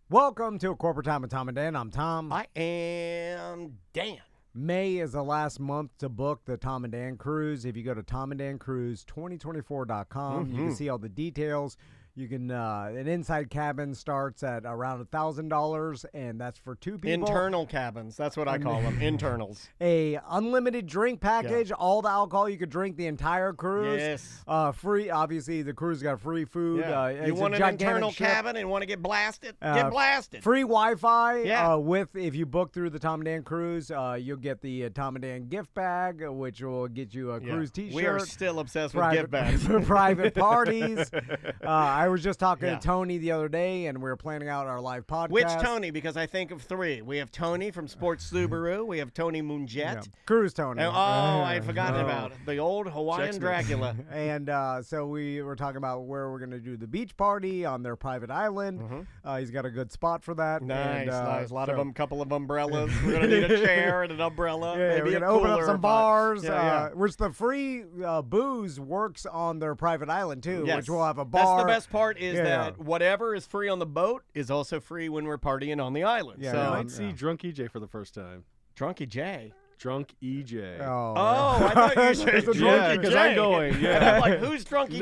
Welcome to A Corporate Time with Tom and Dan. I'm Tom. I am Dan. May is the last month to book the Tom and Dan cruise. If you go to tomanddancruise2024.com, you can see all the details. You can an inside cabin starts at around $1,000, and that's for two people. Internal cabins. That's what I call them. Internals. A unlimited drink package, all the alcohol you could drink the entire cruise. Yes. Free. Obviously, the cruise got free food. You want an internal cabin and want to get blasted? Get blasted. Free Wi-Fi. Yeah. If you book through the Tom and Dan cruise, you'll get the Tom and Dan gift bag, which will get you a cruise T-shirt. We are still obsessed with gift bags. Private parties. I was just talking to Tony the other day, and we were planning out our live podcast. Which Tony? Because I think of three. We have Tony from Sports Subaru. We have Tony Munget. Yeah. Cruise Tony. And, I had forgotten about it. The old Hawaiian Dracula. And so we were talking about where we're going to do the beach party on their private island. He's got a good spot for that. Nice. A lot of them, couple of umbrellas. We're going to need a chair and an umbrella. Yeah, maybe we're going to open up some bars, Yeah. which the free booze works on their private island, too, Yes. which will have a bar. That's the best part is that whatever is free on the boat is also free when we're partying on the island. Yeah, so I might see Drunk EJ for the first time. Drunky J. Drunk EJ. Oh, I thought you said Drunky Yeah, J. because I'm going. Yeah. And I'm like, who's Drunky J?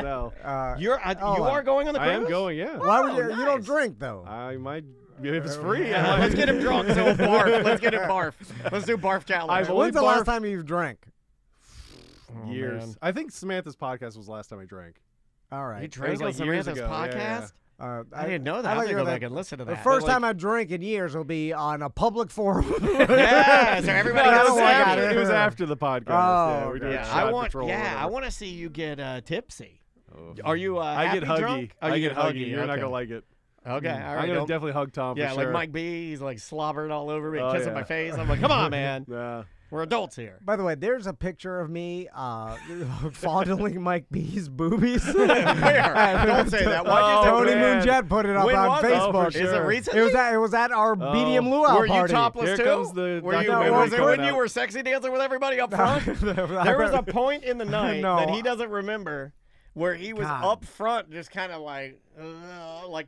No. You are going on the cruise? I am going, yeah. Why would you? nice. You don't drink, though. I might, if it's free. Let's get him drunk, so we'll barf. Let's get him barf. Let's do barf challenge. I've only When's the last time you've drank? Years. man. I think Samantha's podcast was the last time I drank. All right. You It drank was on like years Samantha's ago, yeah, podcast? I didn't know that. I I'm like going to go that back and listen to The that. first time I drank in years will be on a public forum. Yeah, so everybody No, knows I got It was after the podcast. Oh, we did Yeah, shot patrol or I whatever. want to see you get tipsy. Oh. Are you I get happy huggy. drunk? Oh, I you get huggy. You're not okay. going to like it. Okay, all I'm right. going to don't- definitely hug Tom Yeah, for like sure. Mike B, he's like slobbering all over me, Oh, kissing yeah. my face. I'm like, come on, man. Yeah. We're adults here. By the way, there's a picture of me fondling Mike B's boobies. Where? Don't say that. Why'd you say Tony man. Munget put it up When on was it? Facebook. Oh, for sure. Is it recently? It was at our BDM Luau Were you party. topless Here too? comes the Were you, documentary was it coming when you out. were sexy dancing with everybody up front? There was a point in the night No. that he doesn't remember where he was God. up front just kind of like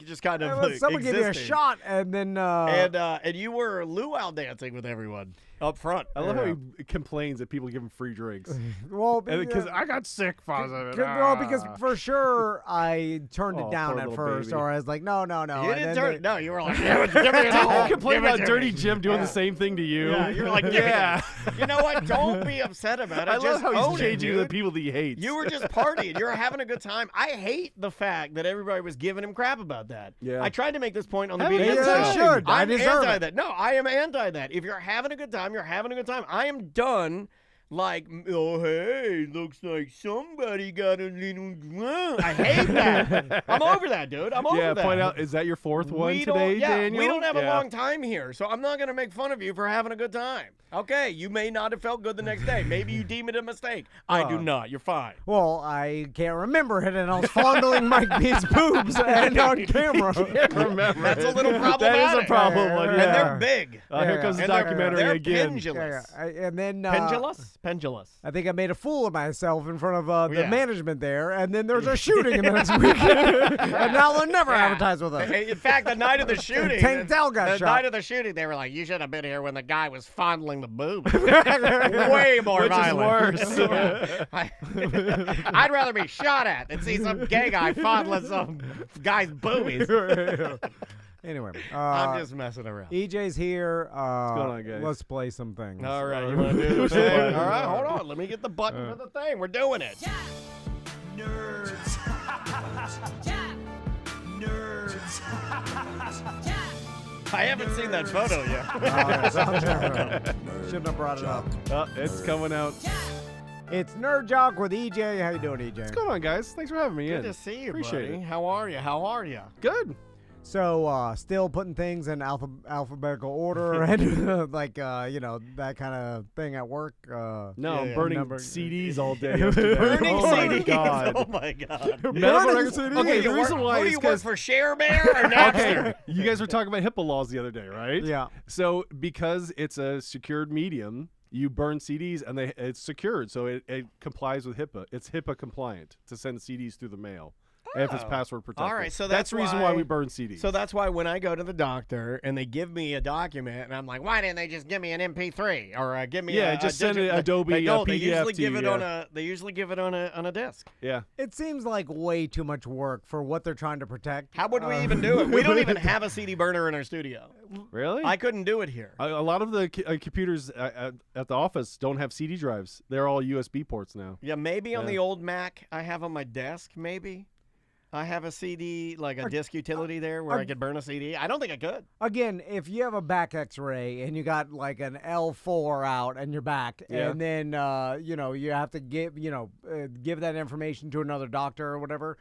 just kind of like Someone gave me a existing. shot, and then And you were luau dancing with everyone up front. I love how he complains that people give him free drinks. well, Because I got sick because of it. well, because for sure I turned it Oh, down poor at little first, baby. or I was like, no. You and didn't then turn they- it. No, you were like, give me it all. You complain Give it about to Dirty me. Jim doing the same thing to you. Yeah, you're like, yeah. You know what? Don't be upset about it. I love Just how own he's it, changing the dude. people that he hates. You were just partying. You're having a good time. I hate the fact that everybody was giving him crap about that. Yeah. I tried to make this point on the Have a BDM good show. time. You should. I I'm deserve anti it. that. No, I am anti that. If you're having a good time, you're having a good time. I am done. Like, oh, hey, looks like somebody got a little drunk. I hate that. I'm over that, dude. I'm over yeah, that. point out, is that your fourth one We today, don't, Daniel? We don't have a Yeah. long time here, so I'm not going to make fun of you for having a good time. Okay, you may not have felt good the next day. Maybe you deem it a mistake. I do not. You're fine. Well, I can't remember it, and I was fondling Mike B's boobs and on camera. Remember, That's a little That is problematic. a problem. Yeah, one, yeah. And yeah. they're big. Here comes the And they're- documentary they're again. pendulous. And then Pendulous? Pendulous. I think I made a fool of myself in front of the Yeah. management there, and then there's a shooting the next week, and now they'll never advertise with us. In fact, the night of the shooting, Tank Dell got the shot. night of the shooting, they were like, "You should have been here when the guy was fondling the boob." Way more Which is violent. worse. Yeah. I'd rather be shot at than see some gay guy fondling some guy's boobies. Anyway, I'm just messing around. EJ's here. What's going on, guys? Let's play some things. All right, you want to do the thing? All right, hold on. Let me get the button for the thing. We're doing it. Nerds. Nerds. I haven't seen that photo yet. Shouldn't have brought it up. It's coming out. It's Nerd Jock with EJ. How you doing, EJ? What's going on, guys? Thanks for having me Good in. to see you, Appreciate buddy. it. How are you? How are you? Good. So, still putting things in alphabetical order and like that kind of thing at work. No, Yeah, I'm yeah. burning Number- CDs all day yesterday. Burning oh CDs. My God. Oh my God. Medical Burning records- CDs. Okay, the reason why Who do is you work because for, Share Bear or Napster? okay, you guys were talking about HIPAA laws the other day, right? Yeah. So because it's a secured medium, you burn CDs and it's secured, so it complies with HIPAA. It's HIPAA compliant to send CDs through the mail. if it's password protected. All right, so that's the reason why we burn CDs. So that's why when I go to the doctor and they give me a document, and I'm like, why didn't they just give me an MP3 or give me just send an Adobe They don't. They PDF usually to give you, it yeah. on a. They usually give it on a disc. Yeah. It seems like way too much work for what they're trying to protect. How would we even do it? We don't even have a CD burner in our studio. Really? I couldn't do it here. A lot of the computers at the office don't have CD drives. They're all USB ports now. Yeah, maybe on Yeah. the old Mac I have on my desk. Maybe I have a CD, like a disc utility there where I could burn a CD. I don't think I could. Again, if you have a back X-ray and you got like an L4 out in your back, Yeah. and then you have to give give that information to another doctor or whatever.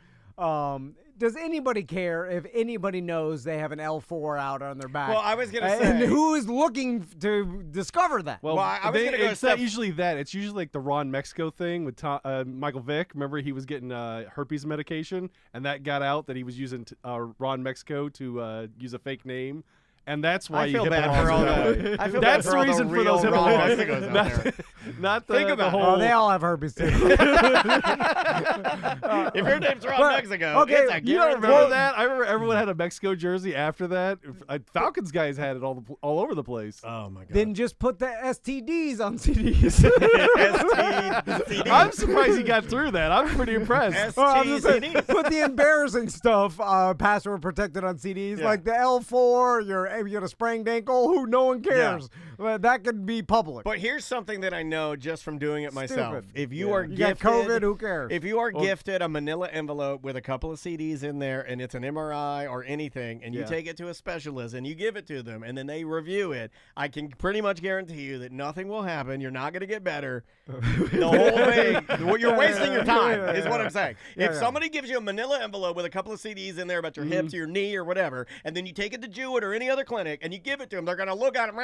Does anybody care if anybody knows they have an L4 out on their back? Well, I was gonna say, and who is looking to discover that? Well, I was gonna go it's not usually that. It's usually like the Ron Mexico thing with Michael Vick. Remember, he was getting herpes medication, and that got out that he was using Ron Mexico to use a fake name. And that's why I feel you bad for all the. I feel That's bad for the all reason the for those real Ron HIPAA Mexicos out laws. there. Not the, Think the about it. whole. Oh, they all have herpes too. If your name's Ron But- Mexico, okay, it's a You don't guarantee. remember that? I remember everyone had a Mexico jersey after that. Falcons guys had it all over the place. Oh my god. Then just put the STDs on CDs. STD. I'm surprised he got through that. I'm pretty impressed. Well, I'm just saying, STCD. put the embarrassing stuff password protected on CDs, Yeah. like the L4. You got a sprained ankle. Who? No one cares. Well, that could be public. But here's something that I know just from doing it myself. Stupid. If you Yeah. are you got gifted, COVID. Who cares? if you are gifted a manila envelope with a couple of CDs in there and it's an MRI or anything, and you Yeah. take it to a specialist and you give it to them and then they review it, I can pretty much guarantee you that nothing will happen. You're not going to get better. The whole thing, you're wasting your time, is what I'm saying. If somebody gives you a manila envelope with a couple of CDs in there about your hips or your knee or whatever, and then you take it to Jewett or any other clinic and you give it to them, they're going to look at it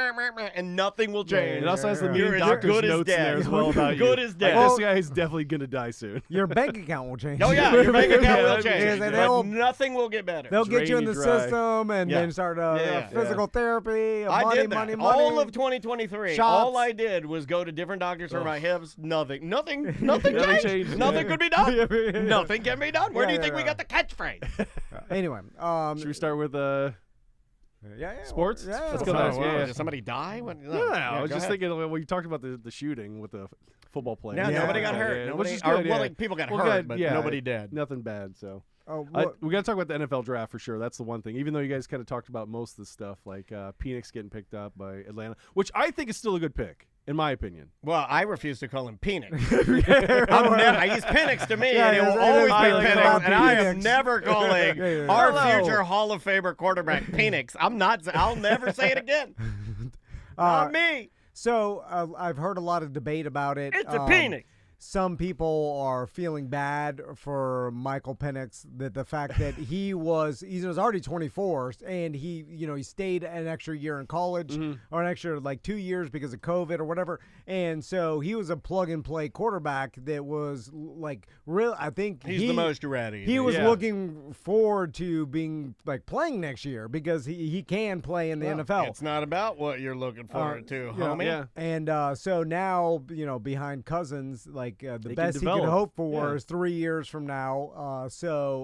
and nothing will change. It also has the You're mean as doctor's good as notes in dead. there as well about you. Good as dead. Like, Well- this guy is definitely going to die soon. Your bank account will change. Oh yeah, your bank account Yeah, will that'd be change, good. but They'll- nothing will get better. They'll get you in drain the you dry. system and Yeah. then start Yeah. physical therapy. I money, did that. money, money. All of 2023. Shots. All I did was go to different doctors for my hips. Nothing changed. Nothing changed. Nothing could be done. Yeah. Nothing can be done. Where do you Yeah, think yeah, we yeah. got the catchphrase? Anyway, Should we start with yeah, sports? Yeah, Let's yeah. go Oh, next. wow. Yeah. Did somebody die? No, I was just thinking when you talked about the shooting with the football player. No, Yeah. nobody got Yeah, hurt. yeah, Nobody, which is or, good, well, yeah. like, people got Well, hurt, good, but yeah, nobody did. Nothing bad. So Oh, what- we got to talk about the NFL draft for sure. That's the one thing. Even though you guys kind of talked about most of the stuff, like Penix getting picked up by Atlanta, which I think is still a good pick, in my opinion. Well, I refuse to call him Penix. I use Penix to me, Yeah, and it it will is- always it be is like Penix, about and I am Penix. never calling Yeah. our Hello. future Hall of Famer quarterback Penix. I'm not. I'll never say it again. Not me. So I've heard a lot of debate about it. It's a Penix. Some people are feeling bad for Michael Penix, that the fact that he was already 24 and he stayed an extra year in college or an extra like 2 years because of COVID or whatever. And so he was a plug and play quarterback that was like real. I think He's the most ready. He was Yeah. looking forward to being like playing next year because he can play in the NFL. It's not about what you're looking forward to, Yeah, homie. yeah. And so now, behind Cousins, like the They can best he develop. could hope for Yeah. is 3 years from now.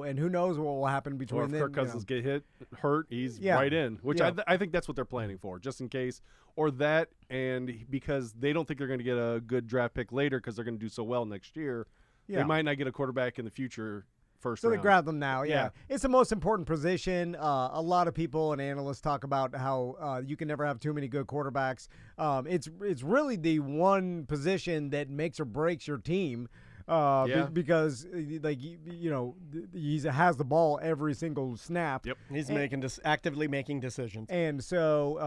And who knows what will happen Or between if then. Kirk Cousins get hurt, he's Yeah. right in. Which Yeah. I think that's what they're planning for, just in case. Or that, and because they don't think they're going to get a good draft pick later because they're going to do so well next year, Yeah. they might not get a quarterback in the future first So round. they grab them now, yeah. Yeah. It's the most important position. A lot of people and analysts talk about how you can never have too many good quarterbacks. It's really the one position that makes or breaks your team. Yeah. Because he has the ball every single snap. Yep. He's actively making decisions. And so,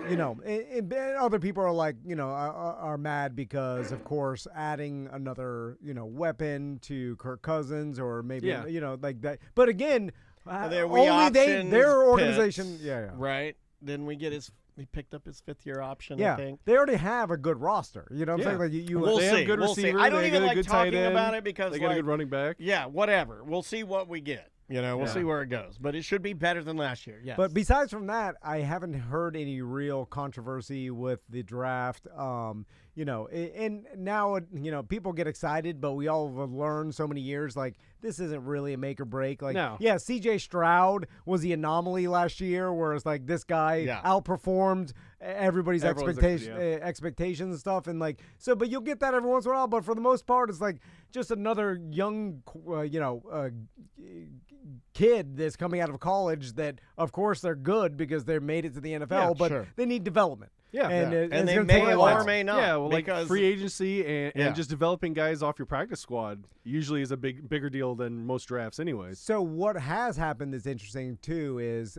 and other people are like, are mad because, of course, adding another, weapon to Kirk Cousins or maybe, Yeah. like that. But again, Their only option their is organization, Pitts, yeah. right? Didn't we get he picked up his 5th-year option, Yeah, I think. they already have a good roster. You know what I'm Yeah. saying? Like you We'll They have see. a good We'll see. receiver, I don't they even got a like good tight talking end, about it because, they got a good running back. yeah, whatever. We'll see what we get. We'll Yeah. see where it goes. But it should be better than last year, yes. But besides from that, I haven't heard any real controversy with the draft. and now, people get excited, but we all have learned so many years, like, this isn't really a make or break. Like, No. yeah, C.J. Stroud was the anomaly last year, whereas, like, this guy outperformed everybody's expectations and stuff. And, like, so, but you'll get that every once in a while. But for the most part, it's like just another young, kid that's coming out of college that, of course, they're good because they made it to the NFL, but they need development. Yeah, and they may or may not. Yeah, well, like because free agency and just developing guys off your practice squad usually is a bigger deal than most drafts, anyways. So what has happened that's interesting too is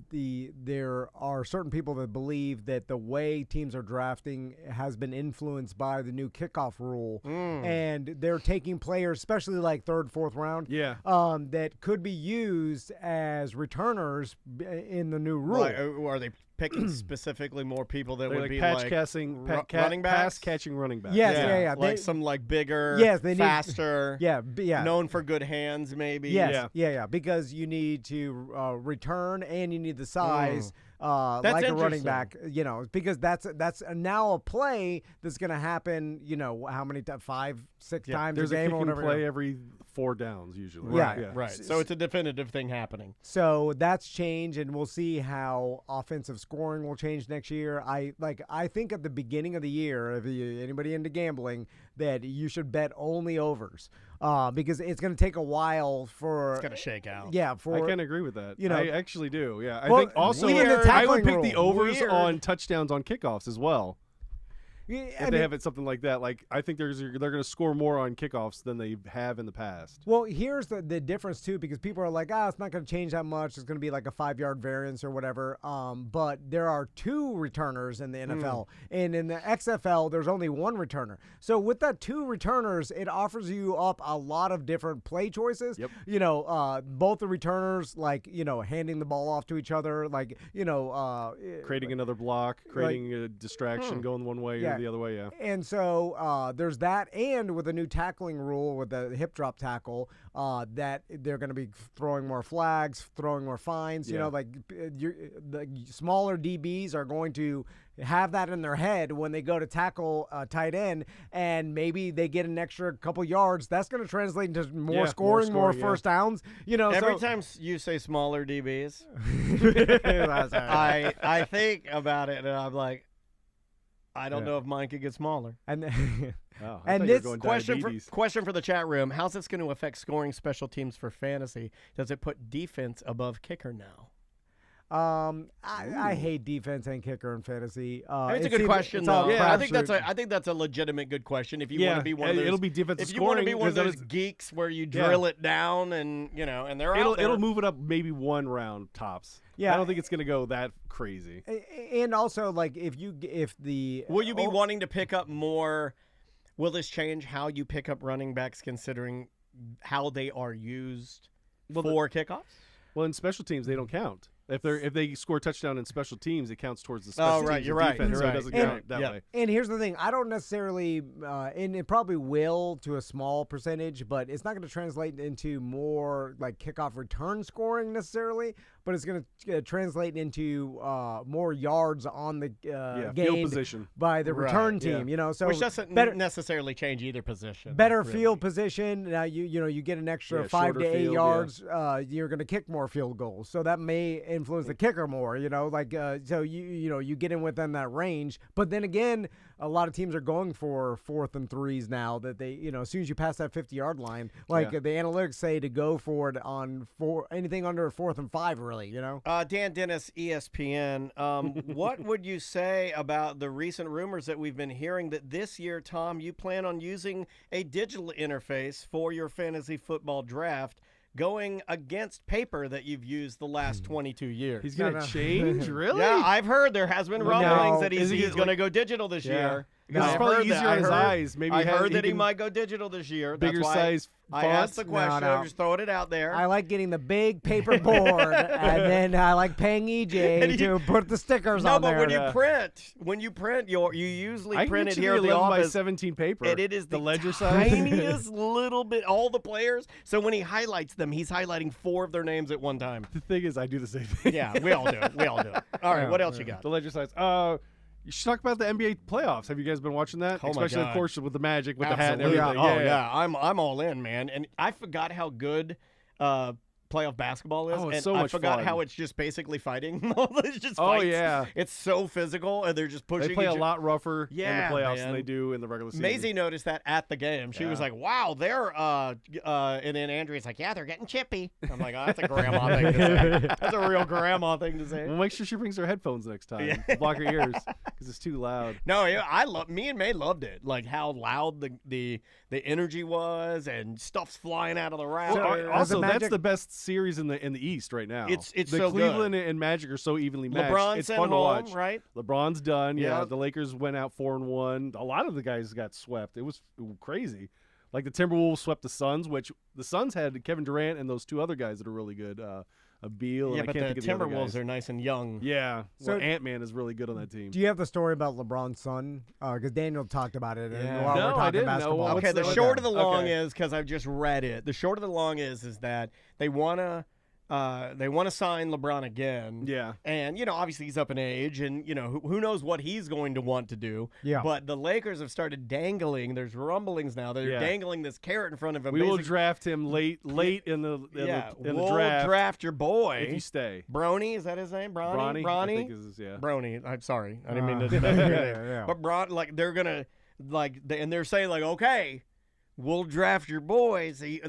there are certain people that believe that the way teams are drafting has been influenced by the new kickoff rule, and they're taking players, especially like third, fourth round, that could be used as returners in the new rule. Right. Are they picking specifically more people that They're would be running backs? pass catching running backs. Yes, like some like bigger, faster, known for good hands, maybe. Yes, because you need to return and you need the size. Like a running back, because that's now a play that's going to happen. How many times? 5, 6 times There's a game a or kicking whatever. play every 4 downs usually. Right. So it's a definitive thing happening. So that's changed, and we'll see how offensive scoring will change next year. I think at the beginning of the year, if anybody into gambling, that you should bet only overs. Because it's going to take a while for it's going to shake out. Yeah, I can agree with that. I actually do. Yeah, I Well, think also I would pick the overs on touchdowns on kickoffs as well. If they have something like that, like I think they're going to score more on kickoffs than they have in the past. Well, here's the difference too, because people are like, it's not going to change that much. It's going to be like a 5-yard variance or whatever. But there are 2 returners in the NFL, and in the XFL, there's only 1 returner. So with that 2 returners, it offers you up a lot of different play choices. Yep. Both the returners, like handing the ball off to each other, like creating another block, creating a distraction, going one way. The other way, And so there's that, and with the new tackling rule with the hip drop tackle, that they're going to be throwing more flags, throwing more fines. The smaller DBs are going to have that in their head when they go to tackle tight end, and maybe they get an extra couple yards. That's going to translate into more scoring, more first downs. Every time you say smaller DBs, I think about it, and I'm like, I don't know if mine could get smaller. And this question for the chat room: how's this going to affect scoring special teams for fantasy? Does it put defense above kicker now? I hate defense and kicker in fantasy. It's a good question, though. I think that's a legitimate good question. If you want to be one of those, it'll be defensive if scoring. you want to be one of those geeks where you drill it down and and they're out there. It'll move it up maybe 1 round tops. Yeah, I don't think it's going to go that crazy. And also, like, will you be wanting to pick up more? Will this change how you pick up running backs, considering how they are used for kickoffs? Well, in special teams, they don't count. If they score a touchdown in special teams, it counts towards the special teams defense, so it doesn't count that way. And here's the thing. I don't necessarily, and it probably will to a small percentage, but it's not going to translate into more like kickoff return scoring necessarily, but it's going to translate into more yards on the field position by the return team, so which doesn't necessarily change either position. Better field position. Now you get an extra 5 to 8 yards. You're going to kick more field goals. So that may influence the kicker more, so you get in within that range. But then again, a lot of teams are going for 4th and 3s now that they, as soon as you pass that 50-yard line, the analytics say to go for it on anything under 4th and 5, really, Dan Dennis, ESPN. What would you say about the recent rumors that we've been hearing that this year, Tom, you plan on using a digital interface for your fantasy football draft, going against paper that you've used the last 22 years? He's going to change? Really? Yeah, I've heard there has been rumblings that he's going to go digital this year. Because it's probably easier on his eyes. Maybe I heard that he might go digital this year. Bigger size I asked the question. I'm just throwing it out there. I like getting the big paper board, and then I like paying EJ to put the stickers on there. No, but when you print, you usually print it here at the 11 office. by 17 paper. And it is the ledger size. Tiniest little bit, all the players. So when he highlights them, he's highlighting 4 of their names at one time. The thing is, I do the same thing. Yeah, we all do it. All right, what else you got? The ledger size. You should talk about the NBA playoffs. Have you guys been watching that? Oh my Especially, God. of course, with the Magic, with the hat and Absolutely. everything. Yeah. I'm all in, man. And I forgot how good playoff basketball is. Oh, it's and so I much forgot fun. how it's just basically fighting. It's just Oh, fights. yeah. It's so physical, and they're just pushing. They play a each- lot rougher Yeah, in the playoffs man. than they do in the regular season. Maisie noticed that at the game. She was Yeah. like, "Wow, they're and then Andrea's like, "Yeah, they're getting chippy." I'm like, "Oh, that's a grandma thing to say. That's a real grandma thing to say." Well, make sure she brings her headphones next time. Yeah. to block her ears because it's too loud. No, yeah, me and May loved it. Like how loud the energy was, and stuff's flying out of the rafters. Also, Magic- that's the best series in the East right now. It's the so good. Cleveland and Magic are so evenly matched. LeBron it's sent fun to home, watch. right? LeBron's done. Yeah, Yep. the Lakers went out 4-1. A lot of the guys got swept. It was crazy. Like the Timberwolves swept the Suns, which the Suns had Kevin Durant and those two other guys that are really good. Beal. Yeah, and I but can't the think of the other Timberwolves guys. are nice and young. Yeah, So- well, Ant-Man is really good on that team. Do you have the story about LeBron's son? Because Daniel talked about it. Yeah. While No, we're I talking didn't know. basketball. What's Okay, the the- short of the long Okay. is, because I've just read it. The short of the long is that they wanna sign LeBron again. Yeah. And obviously he's up in age, and who knows what he's going to want to do. Yeah. But the Lakers have started dangling. There's rumblings now. They're Yeah. dangling this carrot in front of him. We will basically- draft him late in the we'll draft your boy. if you stay. Brony, is that his name? Bronny. I think is yeah. Brony. I'm sorry. I didn't mean to. yeah. But they're gonna and they're saying like, okay, we'll draft your boys. I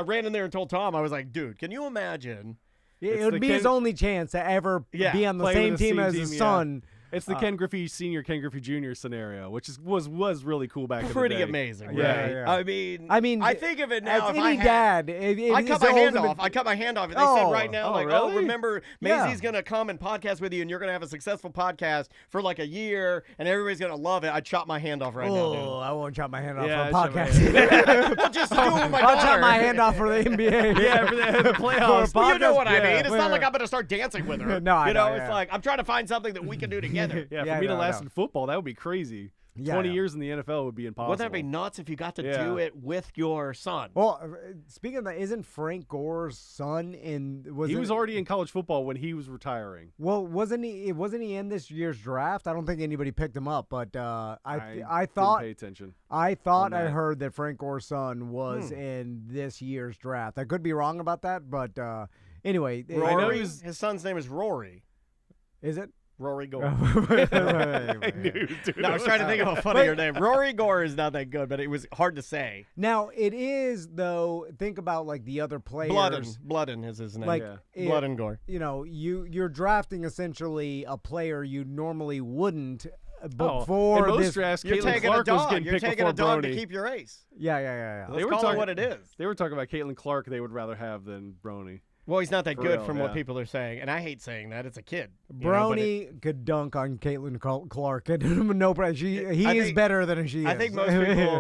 ran in there and told Tom, I was like, dude, can you imagine? It It's would the be his only chance to ever Yeah, be on the play same with the team same as team, his yeah. son. It's the Ken Griffey Sr., Ken Griffey Jr. scenario, which was really cool back in the Pretty day. amazing, Yeah, right? yeah. I mean, mean, I think of it now. As If I any had, dad, I cut my hand off. I cut my hand off. And they said Oh. right now, Oh, like, really? remember, Yeah. Maisie's going to come and podcast with you, and you're going to have a successful podcast for like a year, and everybody's going to love it. I'd chop my hand off right Oh, I won't chop my hand off Yeah, for a I'd chop my podcast. now. Just do it with my I'll daughter. chop my hand off for the NBA. Yeah, for the playoffs. For a You know podcast? what I Yeah. mean. It's not Yeah. like I'm going to start dancing with her. No, I you know, know, it's yeah. like I'm trying to find something that we can do together. Yeah, Yeah, for me to no, last no. in football, that would be crazy. Yeah, 20 yeah. years in the NFL would be impossible. Wouldn't that be nuts if you got to Yeah. do it with your son? Well, speaking of that, isn't Frank Gore's son in? He was already in college football when he was retiring. Well, wasn't he? Wasn't he in this year's draft? I don't think anybody picked him up, but I didn't thought pay attention. I thought on I that. heard that Frank Gore's son was in this year's draft. I could be wrong about that, but anyway, I know Rory, he was- his son's name is Rory. is it? Rory Gore. I knew, dude. No, I was trying to think of a funnier name. Rory Gore is not that good, but it was hard to say. Now it is though. Think about like the other players. Blooden is his name. Like Yeah. it- Blood and Gore. you know, you're drafting essentially a player you normally wouldn't before in most this. drafts, You're Caitlin taking Clark a was dog. getting You're picked taking a before dog to Brony. keep your ace. Yeah, yeah, yeah. Let's They were call it talking- what it is. They were talking about Caitlin Clark. They would rather have than Brony. Well, he's not that For good real, from what yeah. people are saying, and I hate saying that. It's a kid. you know, but Brony could dunk on Caitlin Clark. No problem. He I is think- better than she is. I think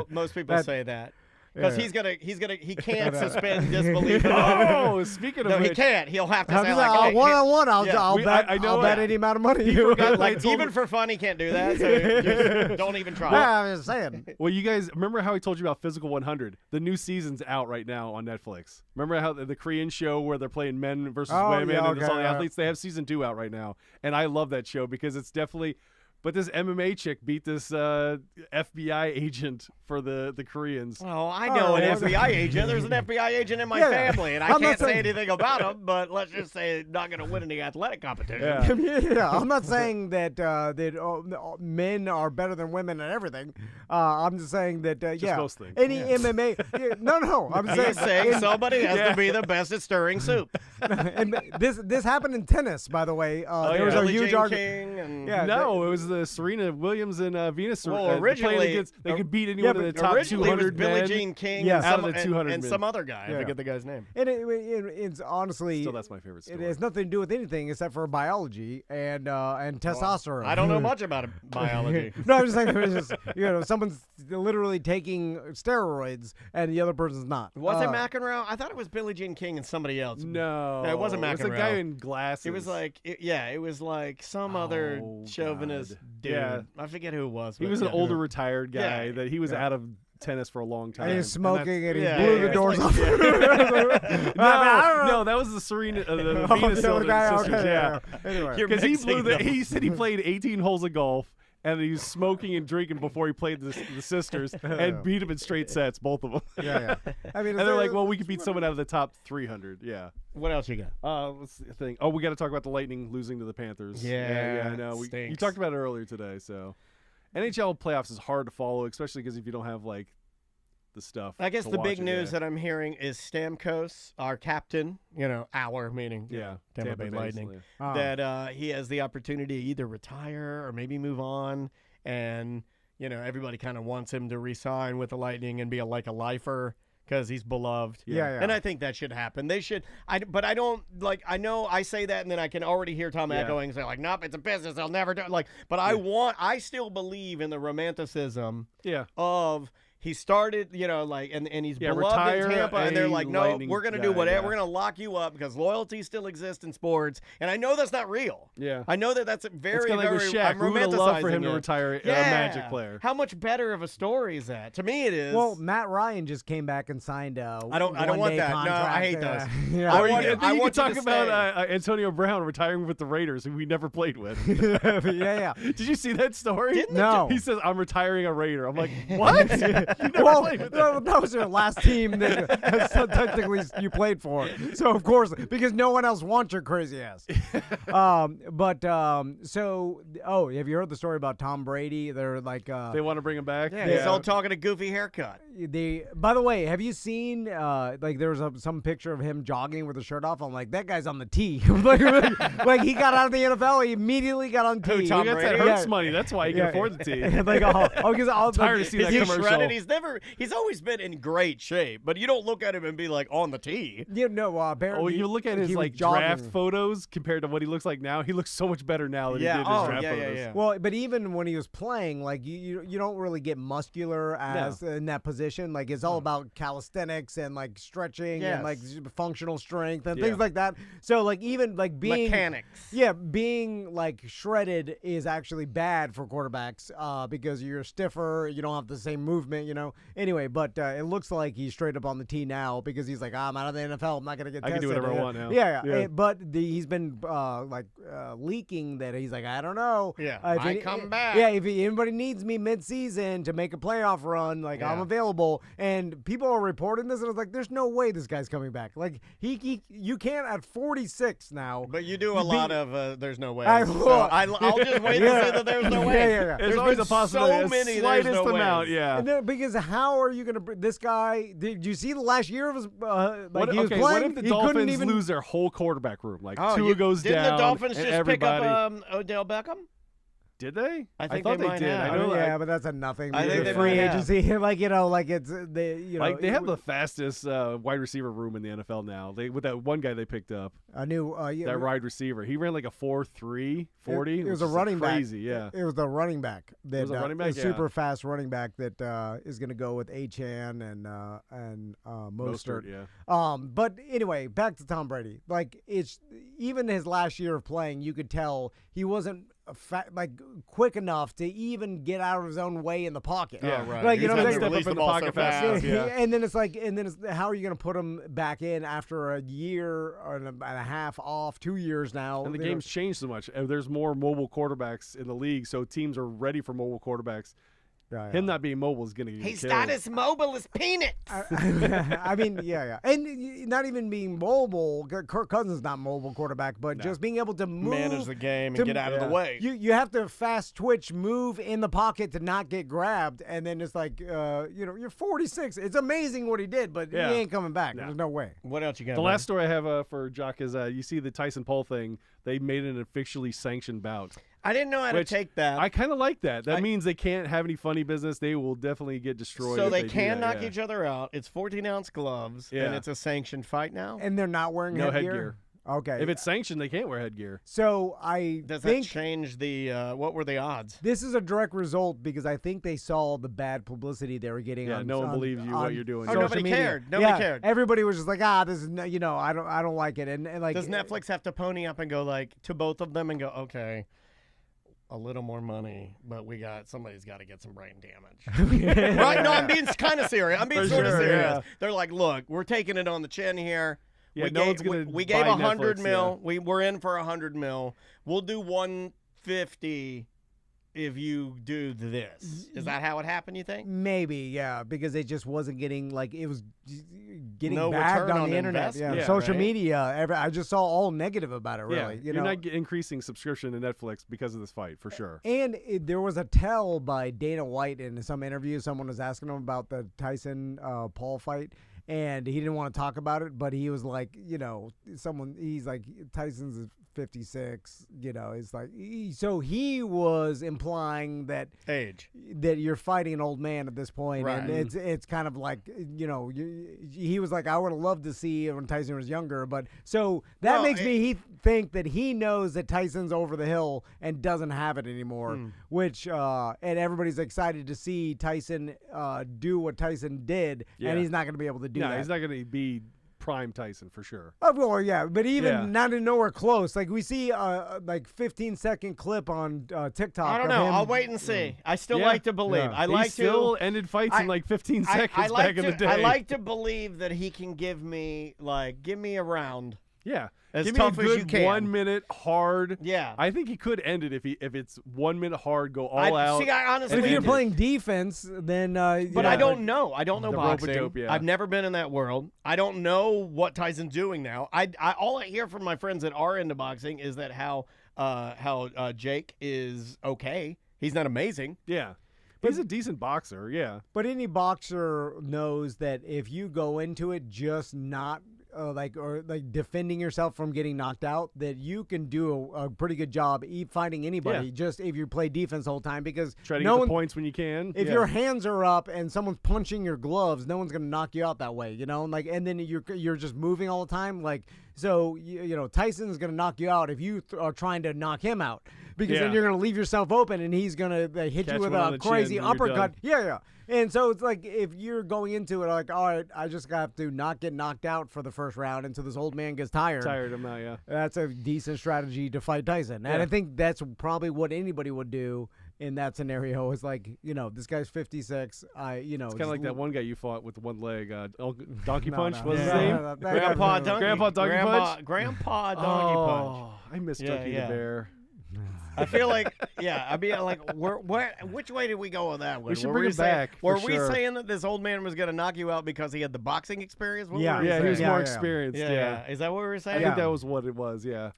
most people That- say that. Because Yeah. he can't suspend disbelief. Oh, speaking of No, he which, can't. He'll have to I'm say just like, like, hey, one on one, I'll we- bet. I know I'll bet that. any amount of money. forgot, like told even me- for fun, he can't do that. So just don't even try. Yeah, I'm just saying. well, you guys remember how I told you about Physical 100? The new season's out right now on Netflix. Remember how the Korean show where they're playing men versus Oh, women yeah, and it's all the okay, athletes? They have season 2 out right now, and I love that show because it's definitely. But this MMA chick beat this FBI agent for the Koreans. Oh, I know an Oh, FBI agent. There's an FBI agent in my Yeah, yeah. family, and I I'm not can't say saying- anything about him. But let's just say not going to win any athletic competition. Yeah. Yeah, I'm not saying that men are better than women and everything. I'm just saying that yeah, most things. any MMA. Yeah, no, I'm He's saying. saying somebody has to be the best at stirring soup. and this happened in tennis, by the way. There was yeah. a Billie huge Jean argument. King and Yeah, No, it was the Serena Williams and Venus. Well, playing originally- against, they could beat anyone in the but top originally it was 200 Billie men. Jean King Yeah. and, Out some, of the 200 and men. some other guy. I Yeah. forget the guy's name. And it's honestly, Still, that's my favorite it story. has nothing to do with anything except for biology and testosterone. I don't know much about biology. No, I'm just saying, it's just, someone's literally taking steroids and the other person's not. Was it McEnroe? I thought it was Billie Jean King and somebody else. No, it wasn't It was a guy McEnroe. in glasses. It was like, it was like some other Oh, chauvinist God. dude. Yeah. I forget who it was. He but was an yeah. older retired guy Yeah. that he was out of tennis for a long time. And he's smoking and he yeah, blew yeah, the it's doors like- off. No, that was the Serena, the Oh, Venus the other guy? sisters. Okay, Yeah, Anyway. You're because he mixing blew the. them. He said he played 18 holes of golf. And he was smoking and drinking before he played the sisters and beat them in straight sets, both of them. yeah. I mean, And they're like, well, we could beat someone out of the top 300. Yeah. What else you got? What's the thing? Oh, we got to talk about the Lightning losing to the Panthers. Yeah, I know. You stinks. talked about it earlier today. So, NHL playoffs is hard to follow, especially because if you don't have like the stuff. I guess to the watch big it, news yeah. that I'm hearing is Stamkos, our captain, our meaning, Yeah, Tampa Bay Lightning, basically. Oh. that he has the opportunity to either retire or maybe move on. And, everybody kind of wants him to resign with the Lightning and be like a lifer because he's beloved. Yeah. And I think that should happen. They should. But I don't I know I say that and then I can already hear Tom Yeah. echoing and say like, nope, it's a business. I'll never do it. But I still believe in the romanticism Yeah. of he started, and he's beloved retire in Tampa, and they're a like, no, Lightning we're going to guy, do whatever. yeah. We're going to lock you up because loyalty still exists in sports. And I know that's not real. Yeah. I know that's a very, It's kind of like very, with Shaq. I'm We would have loved for him romanticizing to it. retire Yeah. a Magic player. How much better of a story is that? To me, it is. Well, Matt Ryan just came back and signed a I don't want one-day that. No, contract. I hate those. Yeah. I Or want- you, I you want could you talk to about Antonio Brown retiring with the Raiders, who we never played with. yeah. Did you see that story? Didn't No. He says, I'm retiring a Raider. I'm like, what? You never Well, played with them. that was your last team that so technically you played for. So of course, because no one else wants your crazy ass. Have you heard the story about Tom Brady? They're like, They want to bring him back? Yeah, he's all talking a goofy haircut. By the way, have you seen there was some picture of him jogging with his shirt off? I'm like, that guy's on the tee. like he got out of the NFL, he immediately got on Who, tee. Tom He got that Brady? Hurts money. That's why he can afford the team. Like, because Tired to see Is that he commercial. shredded? He's always been in great shape, but you don't look at him and be like on the tee. apparently. Oh, you look at his he was like draft jogging. photos compared to what he looks like now. He looks so much better now than he did in his draft photos. yeah. Well, but even when he was playing, like you don't really get muscular as in that position. Like it's all about calisthenics and like stretching and like functional strength and things like that. So like even like being Mechanics. Yeah, being like shredded is actually bad for quarterbacks because you're stiffer. You don't have the same movement. Anyway, but it looks like he's straight up on the tee now because he's like, I'm out of the NFL. I'm not gonna get I can tested. do whatever I want now. Yeah. But he's been leaking that he's like, I don't know. Yeah, if I come back. Yeah, if anybody needs me mid-season to make a playoff run, like I'm available. And people are reporting this, and it's like, there's no way this guy's coming back. Like you can't at 46 now. But you do a lot of there's no way. I So look. I'll just wait to say that there's no way. Yeah. There's There's always been a possibility. so the many, there's slightest no amount, ways. yeah. And then, because how are you going to this guy? Did you see the last year of his? What, he was okay, playing. what if the he couldn't Dolphins even lose their whole quarterback room? Like Oh, Tua goes didn't down, the Dolphins and just everybody. pick up Odell Beckham? Did they? I think thought they they might did. have. I know. yeah, but that's a nothing. I think The they free might have. agency, like it's they Like they have the fastest wide receiver room in the NFL now. They with that one guy they picked up, a new that wide receiver. He ran like a 4.3 40. It was which a is running crazy, back. yeah. It was the running back. That, was a running back, a super yeah. fast running back that is going to go with Achan and Mostert. Yeah. But anyway, back to Tom Brady. Like it's even his last year of playing, you could tell he wasn't quick enough to even get out of his own way in the pocket. Yeah, right. Like, you know what I'm He's saying? gonna Step up in release the ball pocket so fast fast. enough, yeah. And then it's how are you going to put him back in after a year and a half off, 2 years now? And the You know, game's changed so much. There's more mobile quarterbacks in the league, so teams are ready for mobile quarterbacks. yeah. Him not being mobile is going to get He's killed. not as mobile as peanuts. I mean, yeah. And not even being mobile. Kirk Cousins is not mobile quarterback, but just being able to move. Manage the game to- and get out of the way. You have to fast twitch, move in the pocket to not get grabbed, and then it's like, you're 46. It's amazing what he did, but Yeah. he ain't coming back. No. There's no way. What else you got? The last story I have for Jock is you see the Tyson Paul thing. They made it an officially sanctioned bout. I didn't know how to Which take that. I kind of like that. That means they can't have any funny business. They will definitely get destroyed. so if they do can that, knock yeah. each other out. It's 14-ounce gloves, and Yeah. it's a sanctioned fight now. And they're not wearing No headgear. headgear. Okay. If it's sanctioned, they can't wear headgear. So I Does think that change the? What were the odds? this is a direct result because I think they saw the bad publicity they were getting. Yeah, on, no one on- believes you what on you're doing. Oh, social nobody media. cared. Nobody Yeah, cared. Everybody was just like, this is I don't like it. And like, Does Netflix have to pony up and go like to both of them and go, okay, a little more money, but somebody's got to get some brain damage. Right? No, I'm being kind of serious. I'm being sort of serious. Yeah. They're like, look, we're taking it on the chin here. Yeah, we gave 100 mil. Yeah. We're in for 100 mil. We'll do 150 if you do this. Is that how it happened, you think? Maybe, yeah, because it just wasn't getting, like, it was getting no bagged return on the internet. Yeah, social right? media. I just saw all negative about it, really. Yeah, you're not increasing subscription to Netflix because of this fight, for sure. And there was a tell by Dana White in some interview. Someone was asking him about the Tyson-Paul fight. And he didn't want to talk about it, but he was like, he's like, Tyson's 56, it's like, so he was implying that that you're fighting an old man at this point, right. And it's kind of like, he was like, I would have loved to see when Tyson was younger, but so that makes me think that he knows that Tyson's over the hill and doesn't have it anymore, which and everybody's excited to see Tyson do what Tyson did, and he's not going to be able to do that. No, he's not going to be prime Tyson for sure. Oh, well, yeah, but even not nowhere close. Like we see like 15-second clip on TikTok. I don't know. I'll wait and see. I still like to believe. I like still ended fights in like 15 seconds back in the day. I like to believe that he can give me a round. Yeah. As Give tough me a good as you can. 1 minute hard. Yeah. I think he could end it if it's 1 minute hard, go all out. See, I honestly, and if you're playing defense, then but I don't know. I don't know boxing. Rope-a-dope, yeah. I've never been in that world. I don't know what Tyson's doing now. All I hear from my friends that are into boxing is that how Jake is okay. He's not amazing. Yeah. But he's a decent boxer, yeah. But any boxer knows that if you go into it just not defending yourself from getting knocked out, that you can do a pretty good job fighting anybody just if you play defense the whole time, because try to get the points when you can. If your hands are up and someone's punching your gloves, no one's going to knock you out that way, and then you're just moving all the time, so Tyson's going to knock you out if you are trying to knock him out, because then you're going to leave yourself open and he's going to hit you with a crazy uppercut. Yeah. And so it's like, if you're going into it like, all right, I just have to not get knocked out for the first round until this old man gets tired. Tired him out, yeah. That's a decent strategy to fight Tyson. And I think that's probably what anybody would do in that scenario, is like, this guy's 56. It's kind of like that one guy you fought with one leg, Donkey Punch, no. was his name? Grandpa Donkey Punch? Grandpa Donkey Punch. I miss Turkey the Bear. I feel like, I'd be like, which way did we go with that one? We should bring him back. Were we saying that this old man was going to knock you out because he had the boxing experience? He was more experienced. Yeah. Is that what we were saying? I think that was what it was, yeah.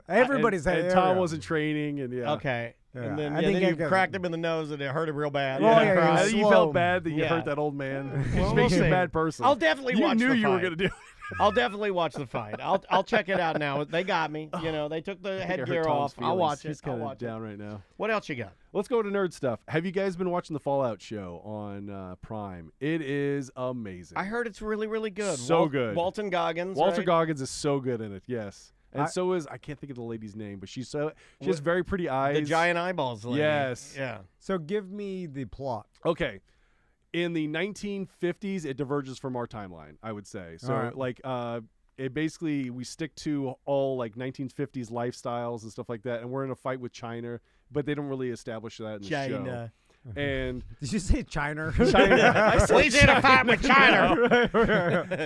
Everybody's and Tom wasn't training, and Okay. Yeah. And then you cracked him in the nose and it hurt him real bad. I think you felt bad that you hurt that old man. It makes you a bad person. I'll definitely watch the fight. You knew you were going to do it. I'll definitely watch the fight. I'll check it out now. They got me. They took the headgear off. I'll watch it. He's kind of down right now. What else you got? Let's go to nerd stuff. Have you guys been watching the Fallout show on Prime? It is amazing. I heard it's really, really good. So good. Walton Goggins. Walter Goggins is so good in it. Yes. And so is, I can't think of the lady's name, but she has very pretty eyes. The giant eyeballs lady. Yes. Yeah. So give me the plot. Okay. In the 1950s, it diverges from our timeline, I would say. So, it basically, we stick to all, 1950s lifestyles and stuff like that, and we're in a fight with China, but they don't really establish that in the show. And did you say China? China. I said we did a fight with China.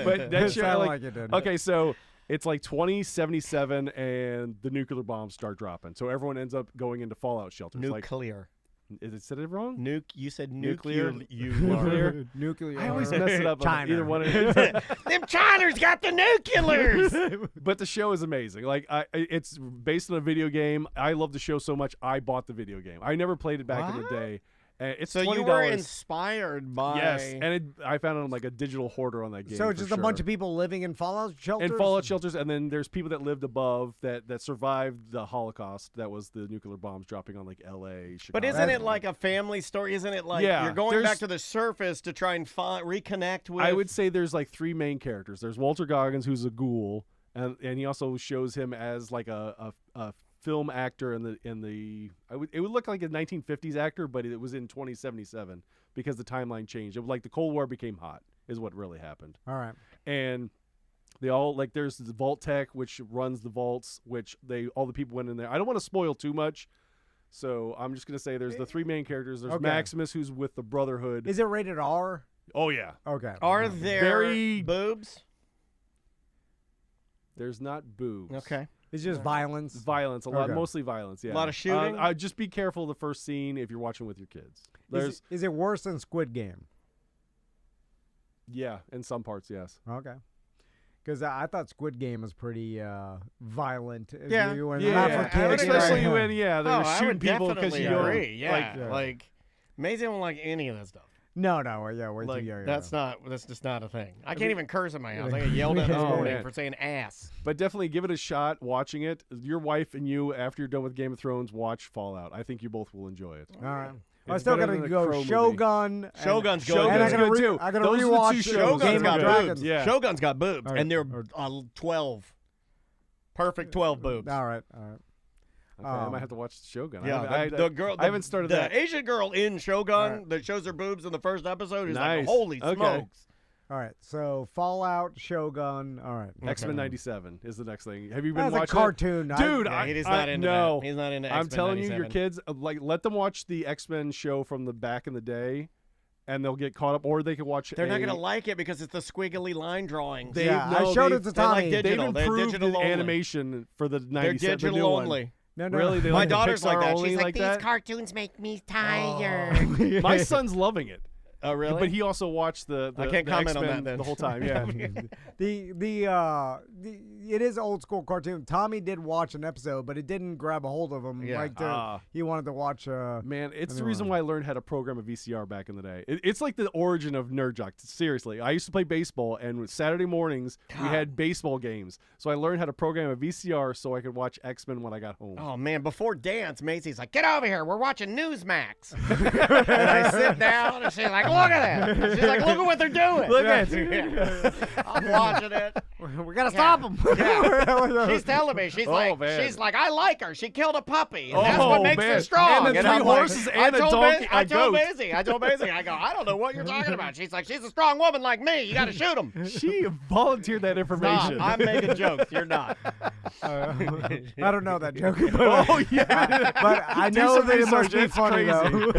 But that show, like it did. Okay, so it's 2077, and the nuclear bombs start dropping. So everyone ends up going into fallout shelters. Nuclear. Is it said it wrong? You said nuclear. Nuclear. I always mess it up. China. Either one of it. Them Chiners got the nuclears. But the show is amazing. It's based on a video game. I love the show so much, I bought the video game. I never played it back in the day. It's so $20. You were inspired by and I found it on a digital hoarder on that game. So just a bunch of people living in fallout shelters. And then there's people that lived above that survived the Holocaust. That was the nuclear bombs dropping on L.A., Chicago. But isn't it like a family story? Isn't it you're going back to the surface to try and reconnect with? I would say there's 3 main characters. There's Walter Goggins, who's a ghoul, and he also shows him as a film actor it would look like a 1950s actor, but it was in 2077 because the timeline changed. It was the Cold War became hot is what really happened. All right. And they all there's the vault tech which runs the vaults, which all the people went in there. I don't want to spoil too much, So I'm just gonna say there's the three main characters. There's Okay. Maximus, who's with the Brotherhood. Is it rated R? Oh yeah. Okay. Are there Very- boobs? There's not boobs. Okay. It's just violence. Violence, a lot, Okay. mostly violence. Yeah. A lot of shooting? Just be careful the first scene if you're watching with your kids. There's Is it worse than Squid Game? yeah, in some parts, yes. Okay. Because I thought Squid Game was pretty violent. Yeah. Not Yeah, for kids. especially right? when they're I shooting would people because definitely you don't agree. Yeah. Yeah. Like, Maisie don't like any of that stuff. No, yeah, way Like, too young. that's just not a thing. I can't even curse in my house. I get yelled at this Oh, morning man. for saying ass. But definitely give it a shot watching it. Your wife and you, after you're done with Game of Thrones, watch Fallout. I think you both will enjoy it. All right. I It's still better gotta than the go Crow movie. Shogun. Shogun's good. And I Shogun's gotta good too. I gotta Those are the rewatch two shows. Shogun's Game got of boobs. Dragons. Yeah. Shogun's got boobs, All right. and they're 12. Perfect 12 boobs. All right. Okay, I might have to watch Shogun. Yeah, the girl, I haven't started the that. Asian girl in Shogun Alright. that shows her boobs in the first episode is Nice. like, holy Okay. smokes. All right. So Fallout, Shogun. All right. X-Men '97 is the next thing. Have you been That's a watching cartoon. it? Dude, Yeah, he's not into no. that. He's not into I'm X-Men telling you, 97. your kids let them watch the X-Men show from the back in the day, and they'll get caught up, or they can watch. They're not going to like it because it's the squiggly line drawings. They- Yeah, no, I showed they- it to they like Tommy. digital. They've They're improved digital the only. animation for the They're 97. the new digital one. only. No. Really, they My like the daughter's like Pixar that. only She's like, that? cartoons make me tired. My son's loving it. Oh, really? But he also watched the I can't the comment on X-Men that then. the whole time. Yeah. It is old school cartoon. Tommy did watch an episode, but it didn't grab a hold of him. Yeah. Like he wanted to watch. Man, it's the Anyway. reason why I learned how to program a VCR back in the day. It's like the origin of Nerd Jock. Seriously, I used to play baseball, and Saturday mornings we had baseball games. So I learned how to program a VCR so I could watch X-Men when I got home. Oh, man. Before dance, Macy's like, get over here. We're watching Newsmax. And I sit down, and she's like, look at that. She's like, look at what they're doing. Look at Yeah. I'm watching it. we gotta stop him. She's telling me. She's Oh, like, man. I like her. She killed a puppy. And that's Oh, what makes man. her strong. And the I'm three like, horses and a donkey- I a told goat. Maisie. I go, I don't know what you're talking about. She's like, she's a strong woman like me. You got to shoot him. She volunteered that information. I'm making jokes. You're not. I don't know that joke, but, Oh yeah. but I Do know some that it must research. be It's funny crazy. though.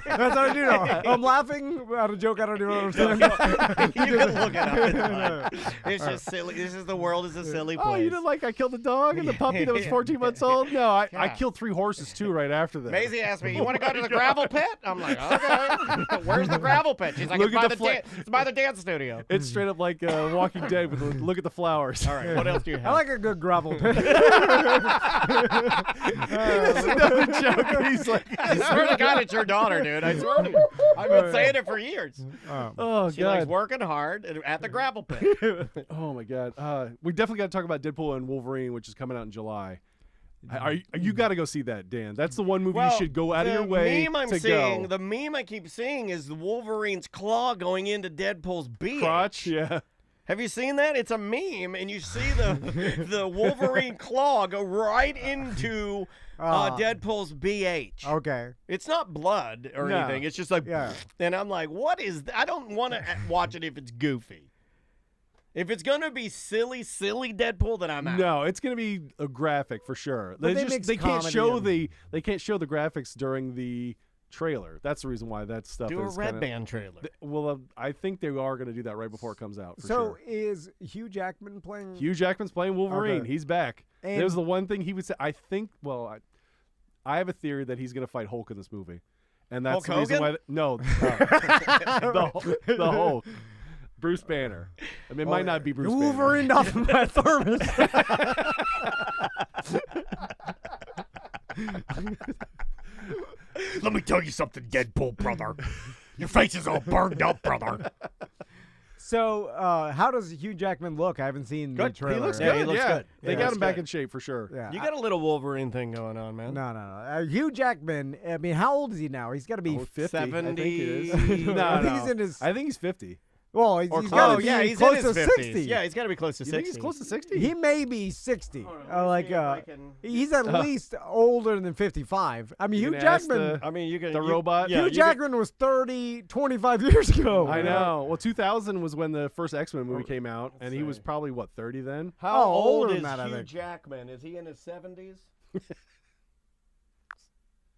That's what I do know. I'm laughing at a joke I don't even understand. You can look it up. It's fine. It's just silly. This is the world is a silly place. Oh, you didn't like I killed the dog and the puppy that was 14 months old? No, I Yeah. killed 3 horses too right after that. Maisie asked me, "You want to go to the gravel pit?" I'm like, "Okay." Where's the gravel pit? She's like, Look "It's at by the it's by the dance studio." It's straight up like Walking Dead with the, look at the flowers. All right, what else do you have? I like a good gravel pit. That's another joke. He's like, I swear to God, it's your daughter, dude. I swear to you. I've been saying it for years. oh She likes god. working hard at the gravel pit. Oh my god. We definitely got to talk about Deadpool and Wolverine, which is coming out in July. You got to go see that, Dan. That's the one movie you should go out of your way The meme I keep seeing is the Wolverine's claw going into Deadpool's beak. Crotch, yeah. Have you seen that? It's a meme, and you see the Wolverine claw go right into Deadpool's BH. Okay. It's not blood or No. anything. It's just like, Yeah. and I'm like, what is that? I don't want to watch it if it's goofy. If it's going to be silly Deadpool, then I'm out. No, it's going to be a graphic for sure. But they They mix can't comedy show and- they can't show the graphics during the trailer. That's the reason why that stuff Do a is Red kinda, Band trailer. Well, I think they are going to do that right before it comes out. For So sure. is Hugh Jackman playing? Hugh Jackman's playing Wolverine. Okay. He's back. And- That was the one thing he would say. I think. Well, I have a theory that he's going to fight Hulk in this movie, and that's Hulk the reason Hogan? why. No, the Hulk. Bruce Banner. I mean, it might not be Bruce Banner. Wolverine off of my thermos. Let me tell you something, Deadpool, brother. Your face is all burned up, brother. So, how does Hugh Jackman look? I haven't seen the Good. He trailer. looks Yeah, good. he looks good. They Yeah. got Looks him back good. in shape for sure. Yeah. You got a little Wolverine thing going on, man. No. Hugh Jackman. I mean, how old is he now? He's got to be. Oh, 50, I think it 70. is. no, I think no. he's in his. I think he's 50. Well, he's or got close. to Oh, be yeah, he's close in his to 50s. 60. Yeah, he's got to be close to You 60. think he's close to 60? He may be 60. Like, see if I can- he's at least older than 55. I mean, You Hugh gonna ask Jackman. I mean, you can. The robot? Yeah, Hugh you can- Jackman was 30, 25 years ago. I know. Well, 2000 was when the first X-Men movie Oh, came out, and he was probably, what, 30 then? How Oh, old older is than that, I Hugh think. Jackman? Is he in his 70s?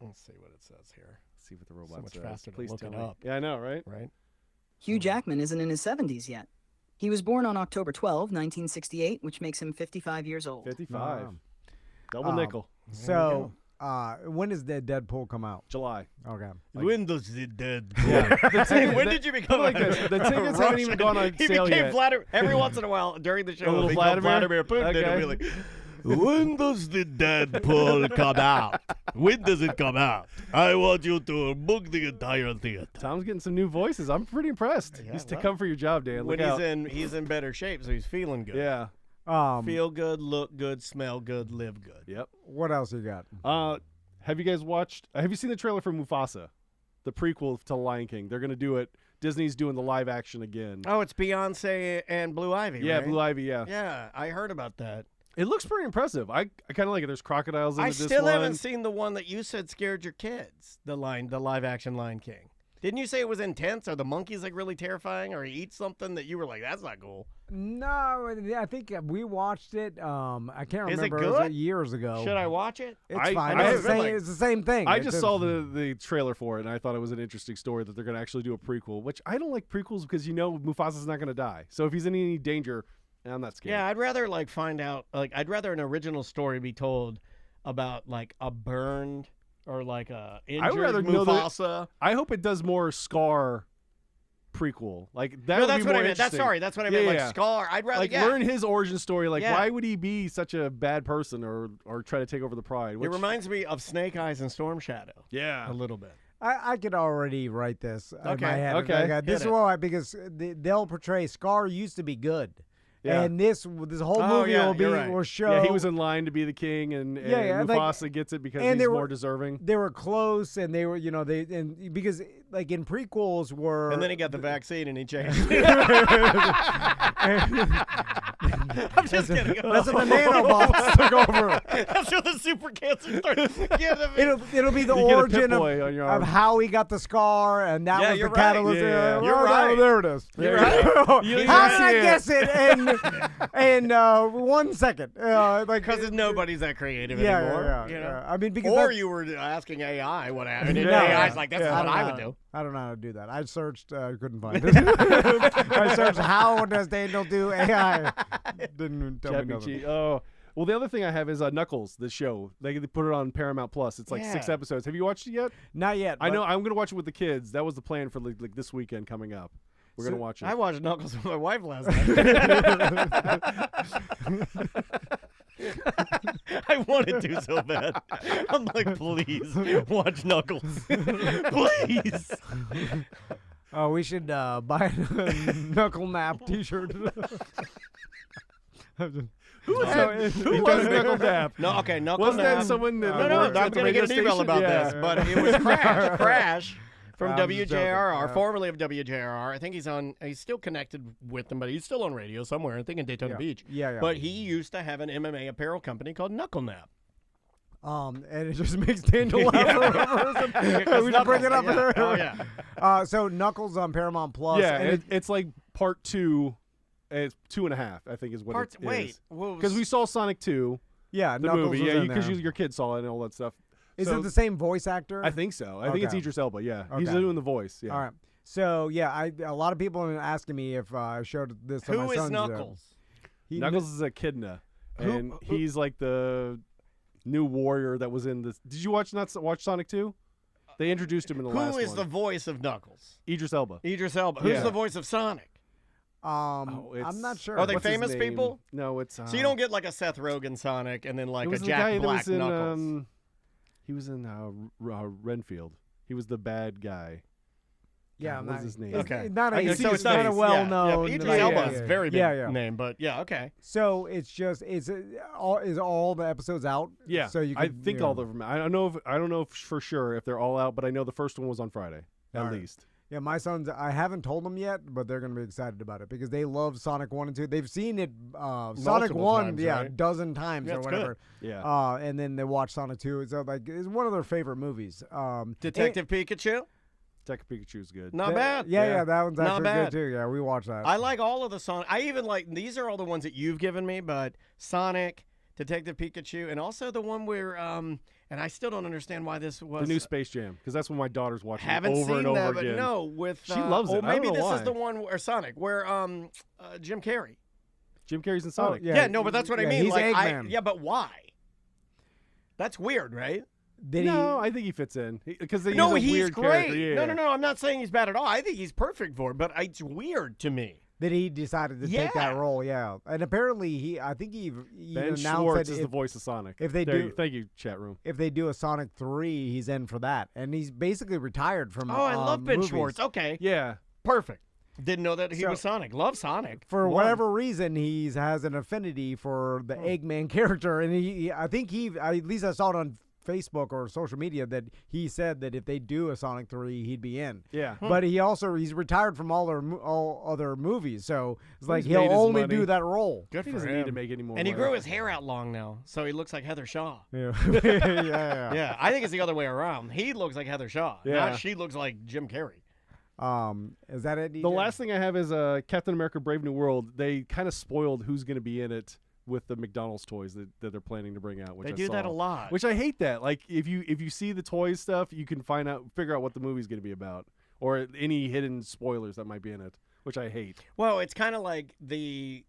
Let's see what it says here. Let's see what the robot much says. faster to Please look tell it me. up. Yeah, I know, right? Right? Hugh Jackman isn't in his 70s yet. He was born on October 12, 1968, which makes him 55 years old. 55. Wow. Double nickel. So, when does the Deadpool come out? July. Okay. When does the dead? Yeah. When did you become like this? The tickets haven't even gone on He sale became yet. Vladimir. Every once in a while during the show, A little he'll become Vladimir? Putin. Okay. And he'll be like, when does the Deadpool come out? When does it come out? I want you to book the entire theater. Tom's getting some new voices. I'm pretty impressed. Yeah, He's to well, come for your job, Dan. When Look out. he's in better shape, so he's feeling good. Yeah. Feel good, look good, smell good, live good. Yep. What else you got? Have you guys watched? Have you seen the trailer for Mufasa, the prequel to Lion King? They're gonna do it. Disney's doing the live action again. Oh, it's Beyonce and Blue Ivy. Yeah, right? Blue Ivy. Yeah. Yeah, I heard about that. It looks pretty impressive. I kind of like it. There's crocodiles in I this still one. haven't seen the one that you said scared your kids. The live action Lion King. Didn't you say it was intense? Are the monkeys like really terrifying, or he eats something that you were like, that's not cool? No, I think we watched it. I can't Is it remember. It was good? years ago. Should I watch it? It's I- fine. I It's, have the been same, like- it's the same thing. I It's just a- saw the trailer for it, and I thought it was an interesting story that they're going to actually do a prequel, which I don't like prequels because Mufasa's not going to die. So if he's in any danger, I'm not scared. Yeah, I'd rather like find out. Like, I'd rather an original story be told about like a burned or like a injured rather know that- Mufasa. I hope it does more Scar prequel. Like that No, would that's be what more I meant. That's interesting. sorry. That's what I meant. Yeah, Like yeah. Scar. I'd rather Like yeah. learn his origin story. Like Yeah. why would he be such a bad person or try to take over the pride? It Which, reminds me of Snake Eyes and Storm Shadow yeah. a little bit. I could already write this in Okay, my head. okay. Like, this Hit is it. why because they'll portray Scar used to be good, Yeah. and this whole Oh, movie yeah, will be you're right. will show. Yeah, he was in line to be the king, and Yeah, like- Mufasa gets it because and he's they were- more deserving. They were close, and they were because like in prequels were. And then he got the vaccine and he changed. I'm just kidding. That's when the nanobots took over. That's when the super cancer started. Yeah, It'll be the You get a origin Pip-Boy on your of arm. how he got the scar, and that Yeah, was the you're right. catalyst. Yeah, you're oh, right. There it is. You're right. How You did I see it. guess it in 1 second? Like Because nobody's that creative yeah, anymore. yeah, you know? yeah. I mean, because Or that's- you were asking AI what happened. And Yeah, AI's yeah. like, that's Yeah, what I don't would know. do. I don't know how to do that. I searched, couldn't find it. I searched how does Daniel do AI. Didn't tell me nothing. ChatGPT. Oh, well, the other thing I have is Knuckles, the show. They put it on Paramount Plus. It's like 6 Yeah. episodes. Have you watched it yet? Not yet. I but- know. I'm gonna watch it with the kids. That was the plan for like this weekend coming up. We're gonna watch it. I watched Knuckles with my wife last night. I wanted to so bad. I'm like, please watch Knuckles. Please. Oh, we should buy a Knuckle Nap T-shirt. Who was Knuckle Nap? No, okay, Knuckles. Wasn't that someone that No, worked I'm at the going to radio get an email station? about Yeah. this, but it was Crash. Crash from I'm just joking, WJRR, yeah. formerly of WJRR. I think he's still connected with them, but he's still on radio somewhere, I think in Daytona Beach. Yeah. But he used to have an MMA apparel company called Knuckle Nap. And it just makes Daniel laugh. We should bring it up. Yeah. Oh, yeah. So Knuckles on Paramount Plus. Yeah, and it's like part 2. It's 2.5, I think, is what it is. Because we saw Sonic 2, yeah, the Knuckles movie. was Yeah, in because there. your kids saw it and all that stuff. Is So- it the same voice actor? I think so. I think it's Okay. Idris Elba. Yeah, he's Okay. doing the voice. Yeah. All right. So yeah, a lot of people are asking me if I showed this to my Who is sons. Knuckles? Knuckles is Echidna, and Who- he's like the new warrior that was in this. Did you watch Sonic 2? They introduced him in the last Who is one. the voice of Knuckles? Idris Elba. Idris Elba. Who's Yeah. the voice of Sonic? I'm not sure. Are they What's his famous name? people? No, it's. So you don't get like a Seth Rogen Sonic and then like it a was the Jack guy that Black was in. Knuckles. He was in Renfield. He was the bad guy. Yeah, God, I'm what not, is his name? It's, Okay. not a, I can it's, see it's his not a face. well-known. Yeah, Idris like, Elba yeah, is yeah. very big Yeah. name, but yeah, okay. So it's all the episodes out? Yeah, So you I could, think you know. all of them. I don't know if for sure if they're all out, but I know the first one was on Friday at All right. least. Yeah, my sons, I haven't told them yet, but they're going to be excited about it because they love Sonic 1 and 2. They've seen it, Sonic Multiple 1, times, a right? dozen times Yeah, or it's whatever. Yeah. And then they watch Sonic 2. It's it's one of their favorite movies. Detective Pikachu? Detective Pikachu's good. Not bad. Yeah, that one's Not actually bad. good too. Yeah, we watched that. I like all of the Sonic. I even like, these are all the ones that you've given me, but Sonic, Detective Pikachu, and also the one where and I still don't understand why this was The new Space Jam, because that's what my daughter's watching haven't over seen and over that, again. but no, with She loves it. Oh, I don't maybe know this why. is the one where Sonic, where Jim Carrey. Jim Carrey's in Sonic. Yeah, no, but that's what I yeah, mean. he's Like, Eggman. yeah, but why? That's weird, right? Did No, I think he fits in because he's No, a he's weird great. character. Yeah. No. I'm not saying he's bad at all. I think he's perfect for it, but it's weird to me. That he decided to take that Yeah. role, yeah. And apparently, I think he Ben announced Schwartz that is if, the voice of Sonic. if they There do- you- thank you, chat room. if they do a Sonic 3, he's in for that. And he's basically retired from Oh, I love Ben movies. Schwartz. Okay, Yeah, perfect. Didn't know that he So- was Sonic. Love Sonic. For Love. whatever reason, he has an affinity for the Eggman character. And I think at least I saw it on Facebook or social media that he said that if they do a Sonic 3, he'd be in. yeah. But he's retired from all other movies, so it's like He's he'll made his only money. do that role. Good He for doesn't him. need to make any more. And he money. grew his hair out long now, so he looks like Heather Shaw. Yeah, yeah. Yeah, I think it's the other way around. He looks like Heather Shaw. Yeah. Now she looks like Jim Carrey. Is that it? The DJ? last thing I have is Captain America: Brave New World. They kind of spoiled who's going to be in it with the McDonald's toys that they're planning to bring out. Which They I do that saw. a lot. Which I hate that. Like if you see the toys stuff, you can figure out what the movie's going to be about, or any hidden spoilers that might be in it, which I hate. Well, it's kind of like the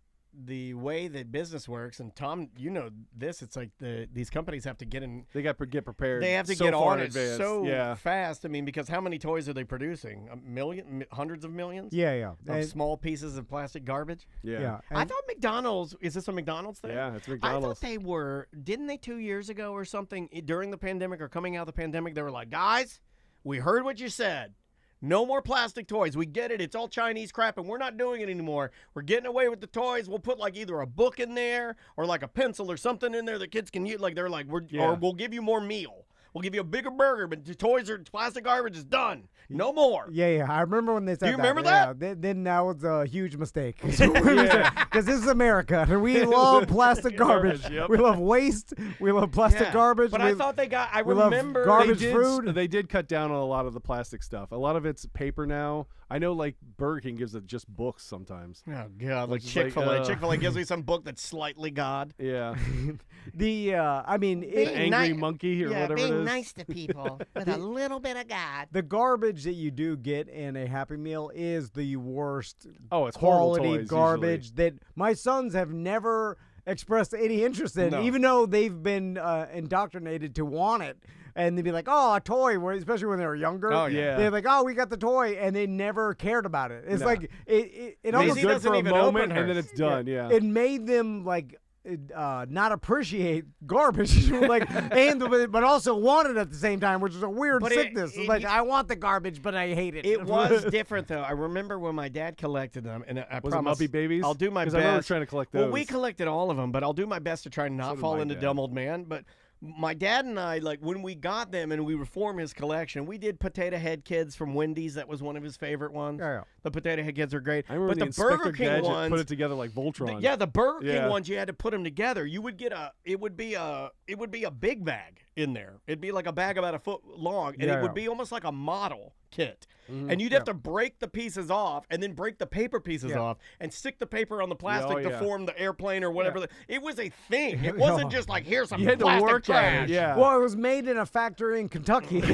way that business works, and Tom, you know this. It's like these companies have to get in. They got to get prepared. They have to so get far on in it advance. so yeah. fast. I mean, because how many toys are they producing? A million, hundreds of millions Yeah. of And- small pieces of plastic garbage. Yeah. yeah. I and- thought McDonald's. Is this a McDonald's thing? Yeah, it's I McDonald's. thought they were. Didn't they 2 years ago or something during the pandemic or coming out of the pandemic? They were like, guys, we heard what you said. No more plastic toys. We get it. It's all Chinese crap, and we're not doing it anymore. We're getting away with the toys. We'll put like either a book in there or like a pencil or something in there that kids can use. Like they're like, Yeah. or we'll give you more meal. We'll give you a bigger burger, but the toys are plastic garbage is done. No more. Yeah. I remember when they said you that. remember yeah. that? Then that was a huge mistake. Because this is America, and we love plastic garbage. Yep. We love waste. We love plastic Yeah. garbage. But I thought they got. I we love remember. garbage they did, food. They did cut down on a lot of the plastic stuff. A lot of it's paper now. I know, like Burger King gives it just books sometimes. Oh God! Like Which is Chick-fil-A. like, Chick-fil-A gives me some book that's slightly God. Yeah, I mean, the angry ni- monkey or whatever it Being is. nice to people with a little bit of God. the garbage that you do get in a Happy Meal is the worst Oh, it's horrible quality toys, garbage that my sons have never expressed any interest in, No. even though they've been indoctrinated to want it. And they'd be like, "Oh, a toy," especially when they were younger. Oh, yeah. They're like, "Oh, we got the toy," and they never cared about it. It's No. like it It's almost Maisie good doesn't for a even moment, open and then hers. it's done. Yeah. it made them like not appreciate garbage, like, but also want it at the same time, which is a weird But sickness. It's like I want the garbage, but I hate it. It was different though. I remember when my dad collected them, and I Was promise it Muppy Babies? I'll do my best. Because I remember trying to collect those. Well, we collected all of them, but I'll do my best to try and So not did fall my into dad. dumb old man. But my dad and I, like when we got them and we reformed his collection, we did Potato Head Kids from Wendy's. That was one of his favorite ones. Yeah. The Potato Head Kids are great. I remember but the the Inspector Burger King Gadget ones, put it together like Voltron. the Burger King Yeah. ones, you had to put them together. You would get it would be a big bag in there. It'd be like a bag about a foot long, and Yeah, it would yeah. be almost like a model kit. Mm-hmm. And you'd have to break the pieces off and then break the paper pieces Yeah. off and stick the paper on the plastic to yeah. form the airplane or whatever. It was a thing. It wasn't just like, here's some You had to plastic work trash. at it. Yeah. Well, it was made in a factory in Kentucky. It's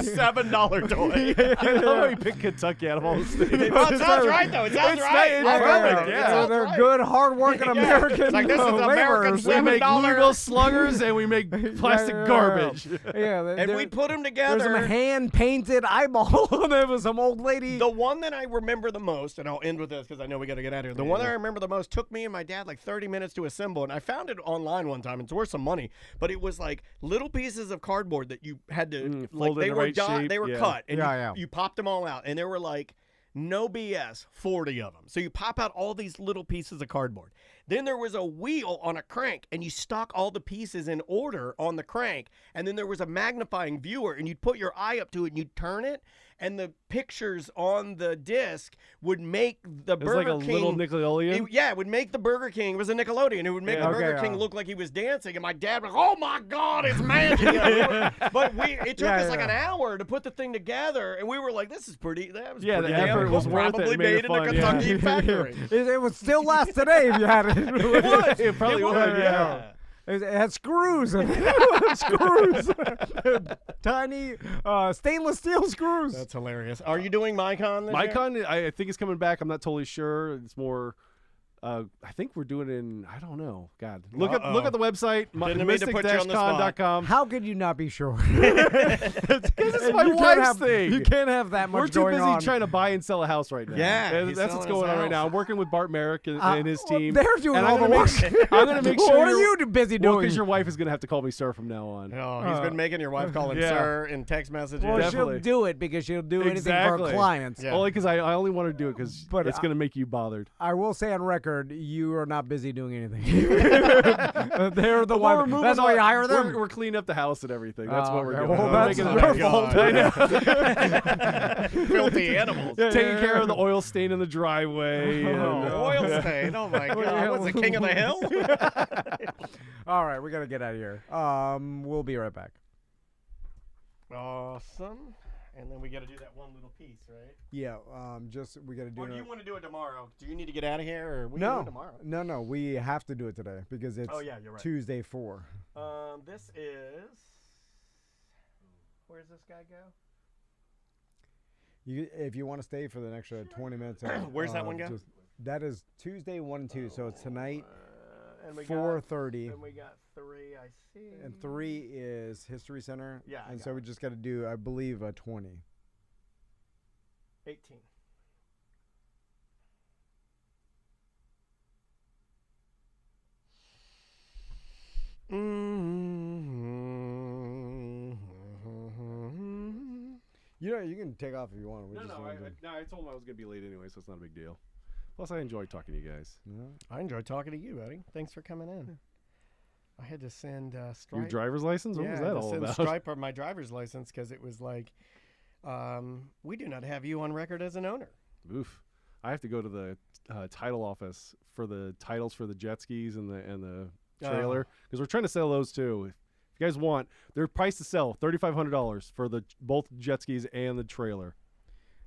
a $7 toy. I love how you pick Kentucky out of all the states. Well, it sounds right, though. It sounds right. it's I love perfect, it. yeah. It sounds They're right. good, hard-working Yeah. American It's like, this is American laborers. We make $7. Louisville sluggers and we make plastic Yeah. garbage. Yeah, And we put them There's together. some hand-painted eyeball. There was some old lady. The one that I remember the most, and I'll end with this because I know we got to get out of here. The one that I remember the most took me and my dad like 30 minutes to assemble, and I found it online one time. It's worth some money, but it was like little pieces of cardboard that you had to like fold in they the were right shape, they were yeah. cut, and Yeah. you popped them all out, and there were like no BS 40 of them. So you pop out all these little pieces of cardboard. Then there was a wheel on a crank, and you stuck all the pieces in order on the crank. And then there was a magnifying viewer, and you'd put your eye up to it, and you'd turn it, and the pictures on the disc would make the It's Burger like a King. little Nickelodeon. It would make the Burger King. It was a Nickelodeon. It would make Yeah. the Burger Okay, King look like he was dancing, and my dad was, "Oh my God, it's magic!" But it took Yeah, us like yeah. an hour to put the thing together, and we were like, "This is pretty." That was Yeah, pretty the damn effort cool. was worth it. Probably It made it in a fun, yeah. Kentucky factory. It would still last today if you had it. would. It probably would. Yeah. It had screws. Screws. Tiny stainless steel screws. That's hilarious. Are you doing MyCon this year? MyCon, I think it's coming back. I'm not totally sure. It's more. I think we're doing it in. I don't know. God, look at the website. Didn't mean to put you on the spot. Mystic-con.com. How could you not be sure? Because it's my wife's thing. You can't have that much We're too going busy on. trying to buy and sell a house right now. Yeah, And he's that's what's selling going his on right now. house. I'm working with Bart Merrick and his team. They're doing and all the work. I'm going to make sure. What are you busy doing? Well, because your wife is going to have to call me sir from now on. Oh, he's been making your wife call him Yeah. sir in text messages. Well, Definitely. she'll do it because she'll do anything for Exactly. her clients. Yeah. Only because I only want to do it because But it's going to make you bothered. I will say on record, you are not busy doing anything. They're the Well, one. we're That's moving why you on. hire them. We're cleaning up the house and everything. That's Oh, what we're okay. doing. Well, We're that's making your it- fault. I know. Filthy animals. Taking care of the oil stain in the driveway. Oil stain. Oh my God. What's the king of the hill? All right, we got to get out of here. We'll be right back. Awesome. And then we got to do that one little piece, right? Yeah, just we got to do Or do it. you want to do it tomorrow? Do you need to get out of here, or we can do No, it tomorrow? no, we have to do it today because it's Oh yeah, you're right. Tuesday 4. This is. Where's this guy go? If you want to stay for the extra 20 minutes. Where's that one go? That is Tuesday 1 and 2, so it's tonight And we 4:30. And we got 3. I see. And 3 is History Center. Yeah, I and got so we just got to do, I believe, a 20. 18. You know, you can take off if you want. We just wanna do- I told him I was going to be late anyway, so it's not a big deal. Plus, I enjoy talking to you guys. No? I enjoyed talking to you, buddy. Thanks for coming in. I had to send Stripe. Your driver's license? What yeah, was I had that to all send about? Stripe my driver's license because it was like, we do not have you on record as an owner. Oof. I have to go to the title office for the titles for the jet skis and the trailer because we're trying to sell those too. If you guys want, they're priced to sell $3,500 for the both jet skis and the trailer.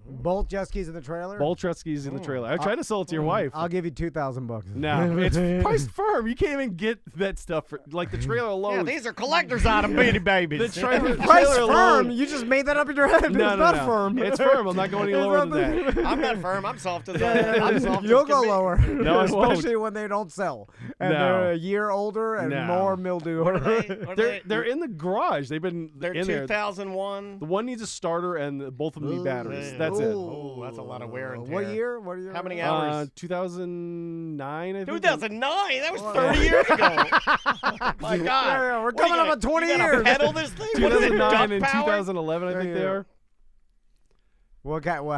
Both jet skis in the trailer? Both jet skis in the trailer. I tried to sell it to your wife. I'll give you $2,000. No, it's priced firm. You can't even get that stuff for like the trailer alone. Yeah, these are collector's item beanie babies. the trailer, Price trailer firm? alone. You just made that up in your head. No, It's no, not no. firm. It's firm. I'm not going any It's lower not than that. I'm not firm. I'm soft as I'm soft You'll as go can be. lower. No, I won't. Especially when they don't sell. And No. they're a year older and No. more mildew. What are They're in the garage. They've been They're in there. 2001. The one needs a starter, and both of them need batteries. That's it. Oh, that's a lot of wear and tear. What year? What year? How many hours? 2009, I think. 2009. That was 30 years ago. My God. Yeah, we're What, coming you up gotta- on 20 you gotta years. pedal this thing. What is it? 2009 and Duck power? 2011, I think they Yeah. are.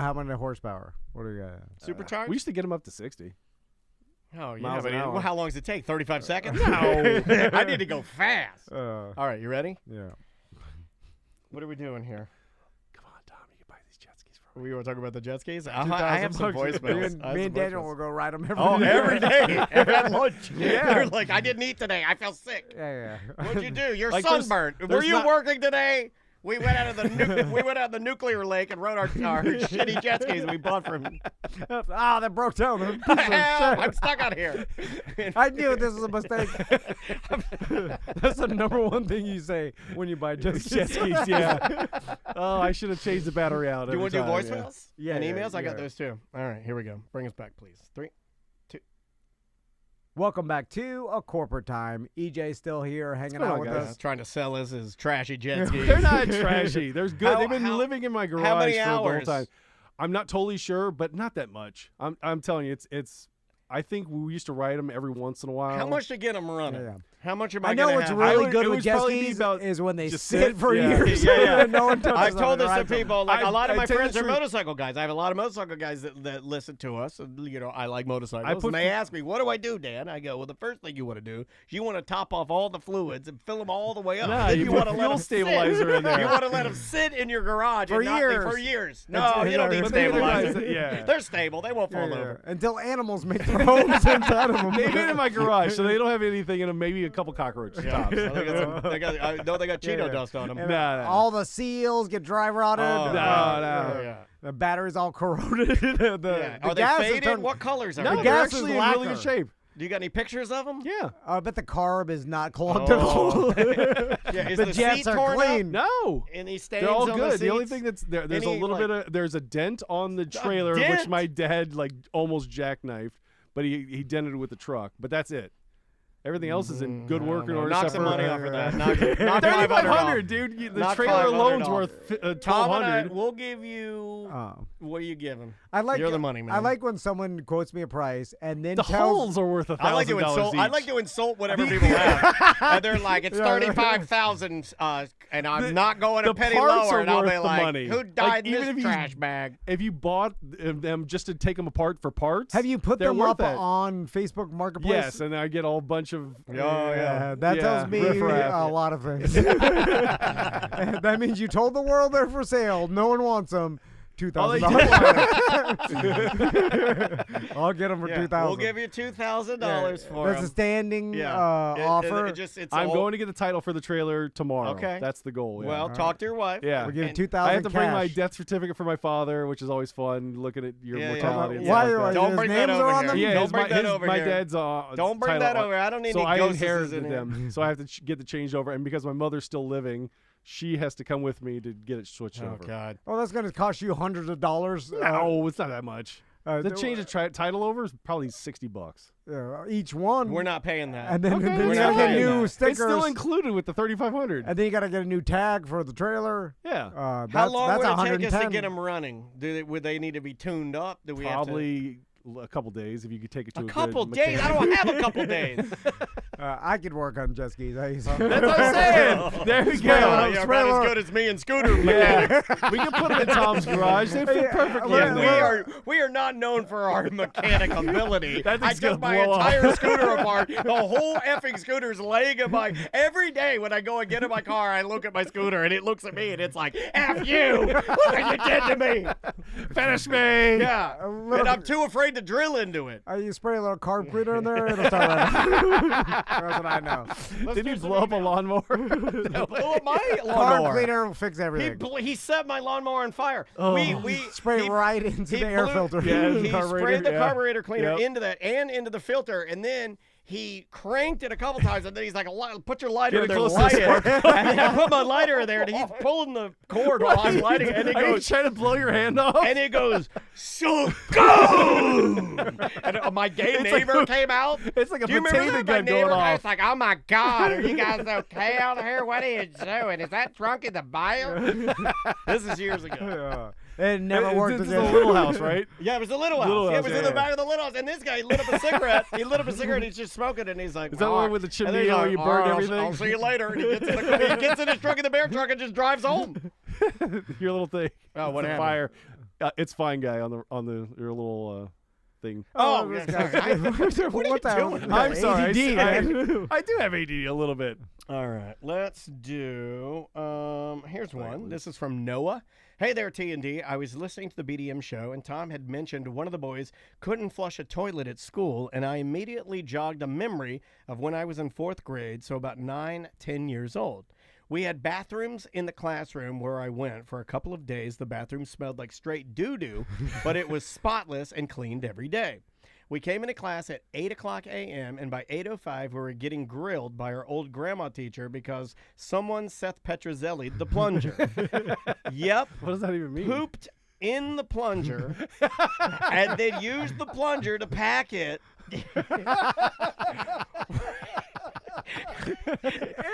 How many horsepower? What do you got? Supercharged? We used to get them up to 60. Oh, yeah. miles But an hour. well, how long does it take? 35 seconds? No. I need to go fast. Yeah. All right, you ready? What are we doing here? Come on, Tom. You can buy these jet skis for me. We want to talk about the jet skis? I have some voicemails. Me and Daniel will go ride them every Oh, day. every day. At lunch. Yeah. They're like, I didn't eat today. I feel sick. Yeah. What'd you do? You're Like, there's- sunburned. Were there's you not- working today? We went out of the nuclear lake and rode our shitty jet skis we bought from. That broke down. They're a piece of Help, shit. I'm stuck out here. I knew this was a mistake. That's the number one thing you say when you buy jet skis. Jet skis, yeah. Oh, I should have changed the battery out. Do you want to do every time, voicemails? Yeah, And yeah, emails? I yeah. got those too. All right, here we go. Bring us back, please. 3. Welcome back to A Corporate Time. EJ's still here hanging going out on, with guys? us. Trying to sell us his trashy jet skis. They're not trashy. They're good. How- They've been how- living in my garage how many for the whole hours? time. I'm not totally sure, but not that much. I'm telling you, it's. I think we used to ride them every once in a while. How much to get them running? Yeah. How much am I I know gonna what's have? really would- good it with would jet probably be skis about is when they just sit sit, for yeah. years. Yeah. No one touches I've them told and this to rides them. people. Like a lot of I my tell you friends the are truth. motorcycle guys. I have a lot of motorcycle guys that listen to us. And, you know, I like motorcycles. put And they f- ask me, "What do I do, Dan?" I go, "Well, the first thing you want to do is you want to top off all the fluids and fill them all the way up. Nah, Then you you put want to let fuel them stabilizer sit. in there. You want to let them sit in your garage For and not years. for years. No, you don't need But they realize stabilizer. that- yeah. They're stable. They won't fall Yeah, yeah. over. Until animals make their homes inside of them. They've been in my garage, so they don't have anything in them. Maybe a couple cockroaches. Yeah. Tops. I know they got Cheeto Yeah. dust on them. And Nah. all the seals get dry rotted. Oh, no. yeah. The battery's all corroded. the Are they gas is faded? turned- What colors are No, they? The they're gas is actually in really lacquer. good shape. Do you got any pictures of them? Yeah. I bet the carb is not clogged at all. Yeah, is the the jets seat are torn clean. No. Any stains They're all on good. the The only seats? thing that's there's a Any, little like- bit of there's a dent on the trailer, which dent? my dad like almost jackknifed, but he dented it with the truck. But that's it. Everything else is in good working order. Knock except some for- money off of that. Knock $3,500 $3,500, dude. The Knock trailer $500 alone's off. worth Tom and I, $1,200. we'll give you. What do you give him? I like You're the money man. I like when someone quotes me a price and then The tells holes are worth $1,000 I like to insult. each. I like to insult whatever people have, and they're like, "It's 35,000, and I'm not going a the penny parts lower." are And I'll be worth the like, money. "Who Like, died even in if this you- trash bag?" If you bought them just to take them apart for parts, Have you put they're them worth up it. on Facebook Marketplace? Yes, and I get a whole bunch of. That Yeah, tells me riffraff. a lot of things. That means you told the world they're for sale. No one wants them. $2,000. I'll get them for $2,000. We'll give you $2,000 for That's them. a standing Yeah. offer. It's I'm all- going to get the title for the trailer tomorrow. Okay. That's the goal. Yeah. Well, talk to your wife. yeah. We're giving and $2,000 I have to bring my cash. death certificate for my father, which is always fun. Looking at your Yeah, yeah. mortality. and Why stuff are like Don't his bring that names over are on here. them? Yeah, Don't his, bring my, that his, over my here. dad's. Don't bring title, that over. I don't need so any I ghosts inherited in them, so I have to get the change over. And because my mother's still living, she has to come with me to get it switched Oh over. God. Oh, that's going to cost you hundreds of dollars. No, it's not that much. The th- change of title over is probably $60. Each one. We're not paying that. And then, Okay, then we're you not got to get paying new that. stickers. It's still included with the $3,500. And then you got to get a new tag for the trailer. Yeah, How long that's would it take us to 110. get them running? Would they need to be tuned up? Do we probably a couple days if you could take it to have a to... a couple good days? I mechanic. don't have a couple days. I could work on jet skis. That's what I'm saying. There we Yeah, go. you're about as good as me and Scooter. Yeah, we can put them in Tom's garage. They fit perfectly in there. We are not known for our mechanic ability. That I thing's took gonna my blow up. entire scooter apart. The whole effing scooter's laying in my. Every day when I go and get in my car, I look at my scooter and it looks at me and it's like, "F you! Look what you did to me!" Finish me. Yeah, little- and I'm too afraid to drill into it. You spray a little carb cleaner in there, it'll start running. That's what I know. Did he blow up a lawnmower? Oh, my Carb lawnmower. cleaner will fix everything. He set my lawnmower on fire. Oh. We Spray he- right into he the air blew- filter. Yeah, He carburetor, sprayed the yeah. carburetor cleaner Yep. into that and into the filter, and then he cranked it a couple times, and then he's like, "Put your lighter in Get there, it and close to light the it." And then I put my lighter in there, and he's pulling the cord while I'm lighting it, and he Are you goes, trying to blow your hand off? and it goes, "So go!" And my gay It's like neighbor a- came out. It's like a Do you remember potato that? My gun going neighbor off. was like, "Oh my God, are you guys okay out here? What are you doing? Is that drunk in the bio?" This is years ago. It never worked This is again. the little house, right? Yeah, it was the little house. Little Yeah, it house, was yeah, in the yeah. back of the little house. And this guy lit up a cigarette. He lit up a cigarette. And he's just smoking, and he's like, Is that "All one right." with the And chimney then he's where like, you "All burned right, everything? I'll see you later. And he gets in his truck in the bear truck and just drives home. Your little thing. Oh, what It's a happened? fire. It's fine, guy on the your little thing. Oh, this yeah. guy. What are you doing? I'm sorry. ADD, man. I do have ADD a little bit. All right, let's do. Here's one. This is from Noah. Hey there, T&D. I was listening to the BDM show, and Tom had mentioned one of the boys couldn't flush a toilet at school, and I immediately jogged a memory of when I was in 4th grade, so about 9, 10 years old. We had bathrooms in the classroom where I went for a couple of days. The bathroom smelled like straight doo-doo, but it was spotless and cleaned every day. We came into class at 8 o'clock a.m., and by 8:05, we were getting grilled by our old grandma teacher because someone Seth Petrozelli'd the plunger. Yep, What does that even mean? pooped in the plunger and then used the plunger to pack it.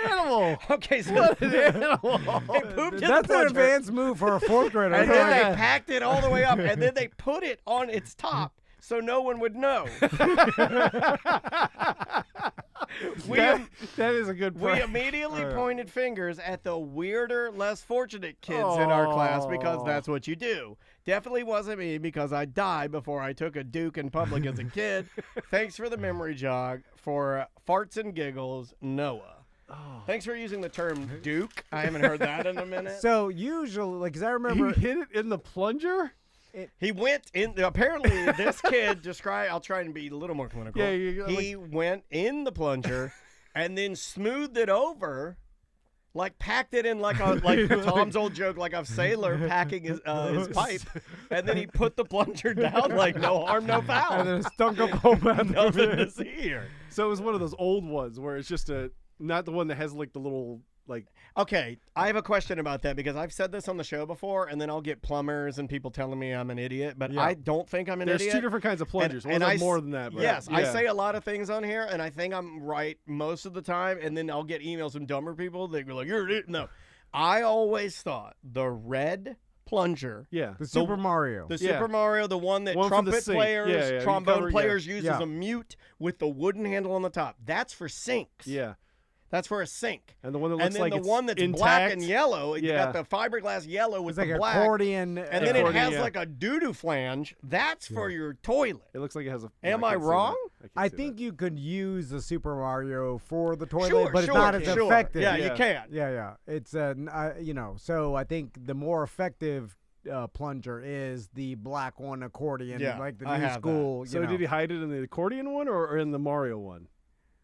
Animal. Okay, so Animal. they pooped in the That's an plunger. advanced move for a 4th grader. And then Yeah. they packed it all the way up, and then they put it on its top so no one would know. That is a good We prank. immediately pointed fingers at the weirder, less fortunate kids in our class because Aw. that's what you do. Definitely wasn't me because I died before I took a Duke in public as a kid. Thanks for the memory jog. For farts and giggles, Noah. Thanks for using the term Duke. I haven't heard that in a minute. So usually, like, 'cause I You remember hit it in the plunger? He went in. Apparently, this kid described. I'll try and be a little more clinical. Yeah, he went in the plunger and then smoothed it over like packed it in like Tom's old joke, like a sailor packing his pipe, and then he put the plunger down like no harm, no foul. And then it stunk up the whole bathroom. Nothing to see here. So it was one of those old ones where it's just not the one that has like the little like. Okay, I have a question about that because I've said this on the show before, and then I'll get plumbers and people telling me I'm an idiot, but I don't think I'm an idiot. There's two different kinds of plungers. And One's more than that. But yes, I say a lot of things on here, and I think I'm right most of the time, and then I'll get emails from dumber people that go like, "You're an idiot." No, I always thought the red plunger. Yeah. The Super Mario. The Super Mario, the one that trumpet players, trombone players use as a mute with the wooden handle on the top. That's for sinks. Yeah. That's for a sink. And the one that looks like the one that's intact, black and yellow, it's got the fiberglass yellow with it's like the black. accordion. And then it has like a doo-doo flange. That's for your toilet. It looks like it has a. Am I wrong? I think you could use the Super Mario for the toilet, but it's sure, not as effective. Yeah, you can. Yeah. It's so I think the more effective plunger is the black one accordion, like the new school. So did he hide it in the accordion one or in the Mario one?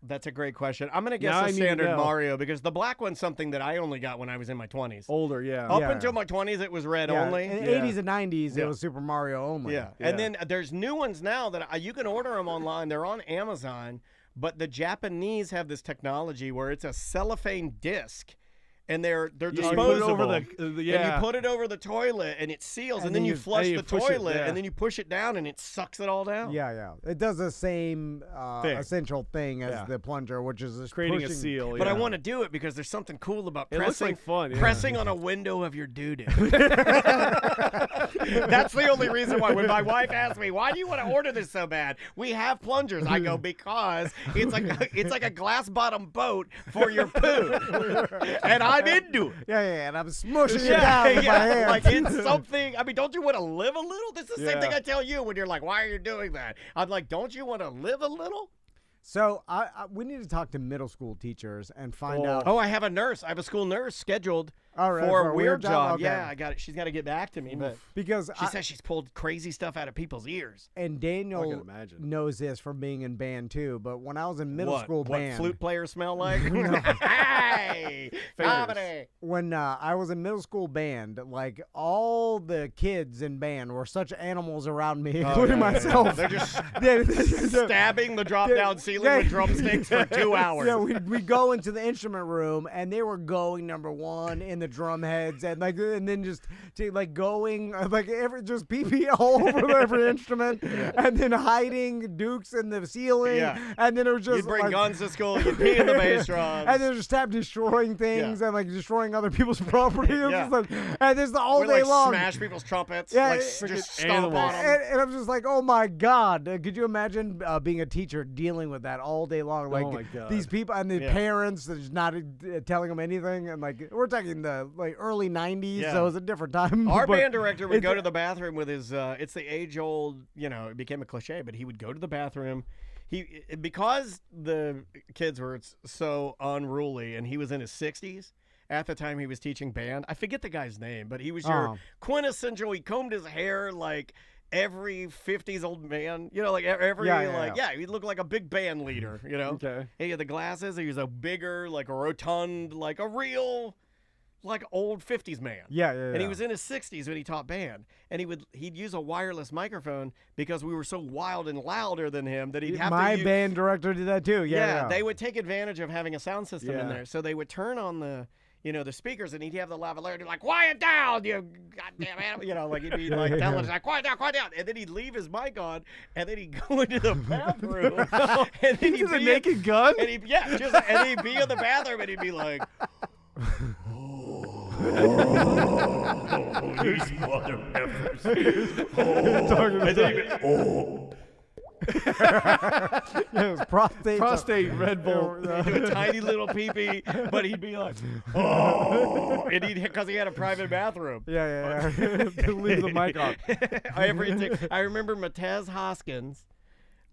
That's a great question. I'm going to guess the standard Mario because the black one's something that I only got when I was in my 20s. Older, yeah. Up until my 20s, it was red only. In the 80s and 90s, it was Super Mario only. Yeah. And then there's new ones now that you can order them online. They're on Amazon, but the Japanese have this technology where it's a cellophane disc. And they're disposable. And you put it over the toilet, and it seals, and then you flush the toilet, and then you push it down, and it sucks it all down. Yeah. It does the same essential thing as the plunger, which is creating a seal. But I want to do it because there's something cool about it looks like fun, pressing on a window of your doo-doo. That's the only reason why. When my wife asks me, "Why do you want to order this so bad?" We have plungers. I go, because it's like a glass bottom boat for your poo, and I'm into it. Yeah, and I'm smushing it down with my hands. Like it's something. I mean, don't you want to live a little? This is the same thing I tell you when you're like, "Why are you doing that?" I'm like, "Don't you want to live a little?" So we need to talk to middle school teachers and find out. Oh, I have a nurse. I have a school nurse scheduled for a weird job. Okay. Yeah, I got it. She's got to get back to me, but because she says she's pulled crazy stuff out of people's ears. And Daniel knows this from being in band too. But when I was in middle school band, what flute players smell like? Hey, comedy. When I was in middle school band, like all the kids in band were such animals around me, including myself. They're just stabbing the drop-down ceiling with drumsticks for 2 hours. Yeah, we go into the instrument room, and they were going number one in the drum heads, and then just going just pee all over every instrument, and then hiding dukes in the ceiling, and then it was just you'd bring guns to school, you'd pee in the bass drums, and then just start destroying things and like destroying other people's property, and this all day long, smash people's trumpets, just stomp on them. And I'm just like, oh my god, could you imagine being a teacher dealing with that all day long? Like oh my God. these people and the parents that's not telling them anything, and like we're talking the early 90s, so it was a different time. Our band director would go to the bathroom with his it's the age-old, it became a cliche, but he would go to the bathroom. Because the kids were so unruly, and he was in his 60s at the time he was teaching band. I forget the guy's name, but he was your quintessential. He combed his hair like every 50s old man, he looked like a big band leader, Okay. He had the glasses. He was a bigger, like a rotund, like a real, like old 50s man. Yeah. And he was in his 60s when he taught band, and he'd use a wireless microphone because we were so wild and louder than him that he'd have my to band director did that too. Yeah. They would take advantage of having a sound system in there, so they would turn on the speakers, and he'd have the lavalier like, "Quiet down, you goddamn animal," like he'd be like telling us, like, "Quiet down," and then he'd leave his mic on, and then he'd go into the bathroom, and then he'd be a naked gun, and he'd be in the bathroom, and he'd be like, these mother effers. and then he'd be, It was prostate Red Bull. He'd do a tiny little pee-pee, but he'd be like, "Oh," and because he had a private bathroom. Yeah. Leave the mic on. I remember Matez Hoskins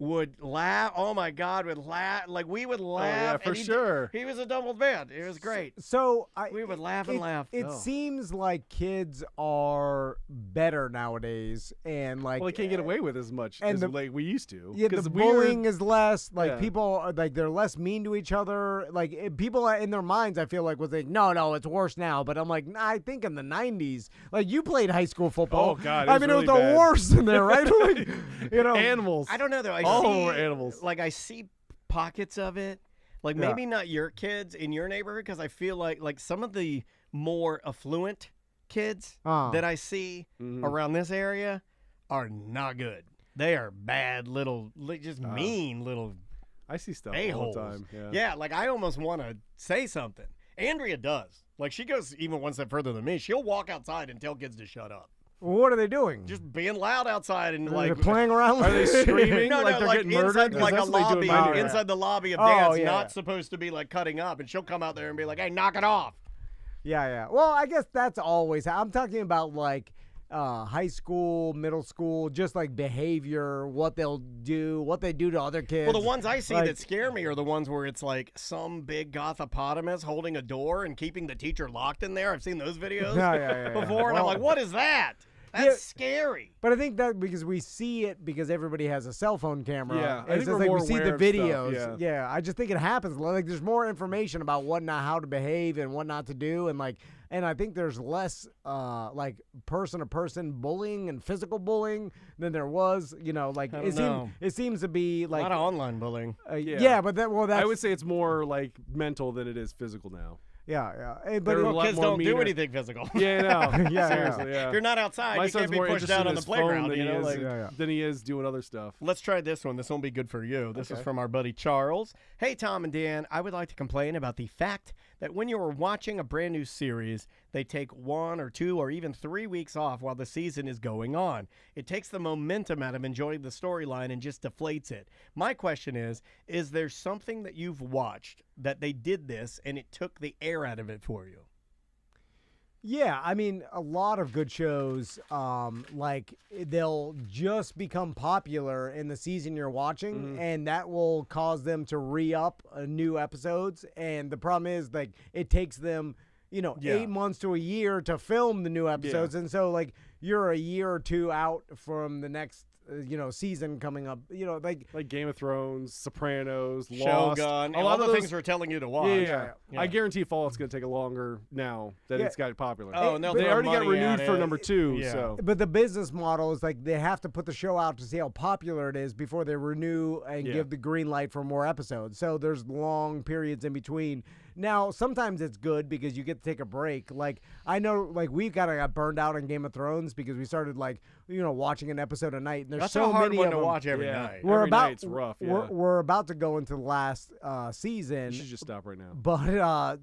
would laugh. Oh my God, would laugh. Like we would laugh. for sure. He was a double man. It was great. So We would laugh and laugh. It seems like kids are better nowadays, and like Well, they can't get away with as much and as the- like we used to. Yeah, the 'Cause bullying is less. Like Yeah. people are like they're less mean to each other. Like people in their minds, I feel like was like, no, it's worse now. But I'm like, nah, I think in the '90s, like you played high school football. Oh, God, it I was mean, really it was the bad. worst in there, right? Like, you know, Animals. I don't know though. I All see, were animals. Like I see pockets of it. Like Yeah. maybe not your kids in your neighborhood, because I feel like some of the more affluent kids that I see around this area are not good. They are bad little, just mean little I see stuff all a-holes. the time. Yeah. Yeah, like I almost want to say something. Andrea does. Like she goes even one step further than me. She'll walk outside and tell kids to shut up. what are they doing? Just being loud outside and They're like playing around. Are they screaming No, like no, they're like getting inside, murdered? 'Cause like a that's what they do lobby, in my area. inside the lobby of Oh, dance, yeah, not yeah. supposed to be like cutting up, and she'll come out there and be like, "Hey, knock it off." Yeah. Well, I guess that's always. I'm talking about like high school, middle school, just like behavior, what they'll do, what they do to other kids. Well, the ones I see like- that scare me are the ones where it's like some big gothopotamus holding a door and keeping the teacher locked in there. I've seen those videos Yeah. before, and I'm Well, like, "What is that? That's Yeah. scary." But I think that because we see it because everybody has a cell phone camera. Yeah, I it's think just we're like more we see the aware of stuff, videos. yeah. I just think it happens. Like there's more information about what not how to behave and what not to do, and I think there's less like person to person bullying and physical bullying than there was. Like I don't know. it seems to be A like lot of online bullying. yeah, but that's I would say it's more like mental than it is physical now. yeah. But They're a Well, lot kids more don't do meaner. anything physical. Yeah, no. Yeah, Seriously, yeah. If you're not outside, My you son's can't be more pushed interested down in on the his phone playground. than You he know, is like. than he is doing other stuff. Let's try this one. This won't be good for you. This is from our buddy Charles. Hey, Tom and Dan, I would like to complain about the fact that when you are watching a brand new series, they take 1 or 2 or even 3 weeks off while the season is going on. It takes the momentum out of enjoying the storyline and just deflates it. My question is there something that you've watched that they did this and it took the air out of it for you? Yeah, I mean, a lot of good shows, like they'll just become popular in the season you're watching, and that will cause them to re-up new episodes. And the problem is, like, it takes them, 8 months to a year to film the new episodes, and so like you're a year or 2 out from the next. Season coming up. Like Game of Thrones, Sopranos, Lost. Shogun, A all lot the of those things we're telling you to watch. Yeah. I guarantee Fallout's going to take a longer now that Yeah. it's got popular. Oh, no, They throw already got money at renewed for it. number 2, Yeah. so. But the business model is like they have to put the show out to see how popular it is before they renew and Yeah. give the green light for more episodes. So there's long periods in between. Now, sometimes it's good because you get to take a break. Like, I know, like, we've got burned out on Game of Thrones because we started, watching an episode a night. And there's That's so a hard many one of to them. watch every Yeah. night. We're Every about night's rough, we're, yeah. we're about to go into the last season. You should just stop right now. But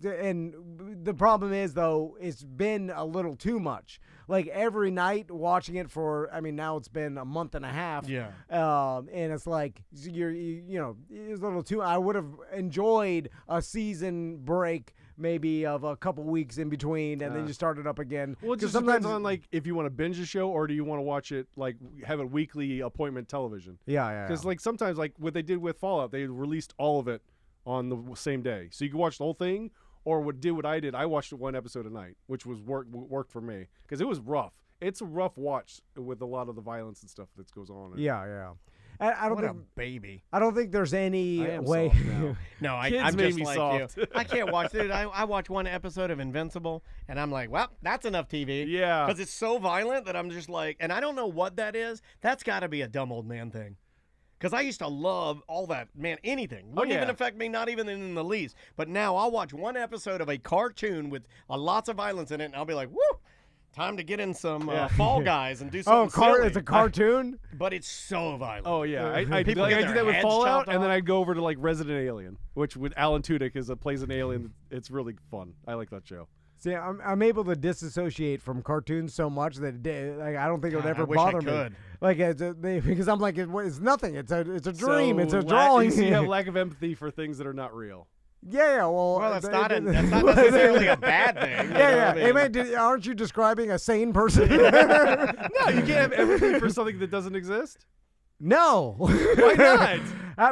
and the problem is though it's been a little too much. Like every night watching it for now it's been a month and a half. Yeah. And it's like it's a little too. I would have enjoyed a season break maybe of a couple weeks in between, and then you start it up again. Well, it 'Cause just depends on like if you want to binge a show or do you want to watch it like have a weekly appointment television. yeah. Because like sometimes like what they did with Fallout, they released all of it on the same day, so you could watch the whole thing. Or what I did, I watched one episode a night, which was worked for me because it was rough. It's a rough watch with a lot of the violence and stuff that goes on. Yeah. I don't What a think baby. I don't think there's any I am way. soft now. No, Kids I'm made just me like soft. you. I can't watch it. I watch one episode of Invincible, and I'm like, well, that's enough TV. Yeah. Because it's so violent that I'm just like, and I don't know what that is. That's got to be a dumb old man thing. Because I used to love all that, man, anything. Wouldn't even yeah. affect me, not even in the least. But now I'll watch one episode of a cartoon with lots of violence in it, and I'll be like, woo, time to get in some Fall Guys and do something silly. It's a cartoon. But it's so violent. Oh yeah, I People do get that their with heads Fallout, chopped and then off. I'd go over to like Resident Alien, which with Alan Tudyk plays an alien. It's really fun. I like that show. See, I'm able to disassociate from cartoons so much that I don't think it would God, ever I wish I bother me. could. Like because I'm like it's nothing. It's a dream. So it's a drawing. You have lack of empathy for things that are not real. Yeah. Well, Well, that's not necessarily a bad thing. you know Yeah. what I Hey, mean? man, aren't you describing a sane person? No, you can't have empathy for something that doesn't exist. No. Why not?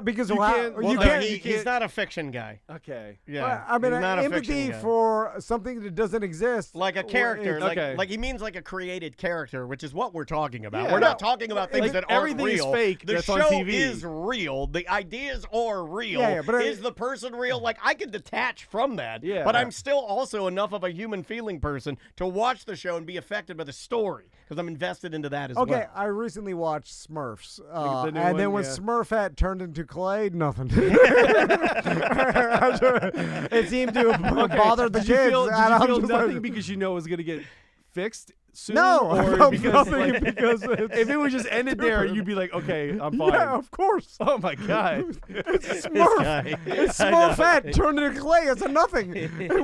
Because You well, can't- you well, No, can't. he's not a fiction guy. Okay. Yeah, Well, I mean, he's not a empathy fiction guy. for something that doesn't exist. Like a character, It's- like, Okay. like he means like a created character, which is what we're talking about. Yeah. We're not talking about things Like, that aren't everything is real. fake The that's show on TV. is real. The ideas are real. Yeah, but is the person real? Like I can detach from that. Yeah. But I'm still also enough of a human feeling person to watch the show and be affected by the story because I'm invested into that as Okay, well. I recently watched Smurfs, The new and then one, when yeah. Smurfette turned into clay, nothing. It seemed to have bothered the Did kids. you feel, and I did you was feel just nothing like, because you know it was going to get fixed soon? No, I or felt because, nothing like, because it's if it would just ended there, you'd be like, okay, I'm fine. yeah, of course. Oh my god. It's Smurf. It's Smurfette turned into clay. It's a nothing.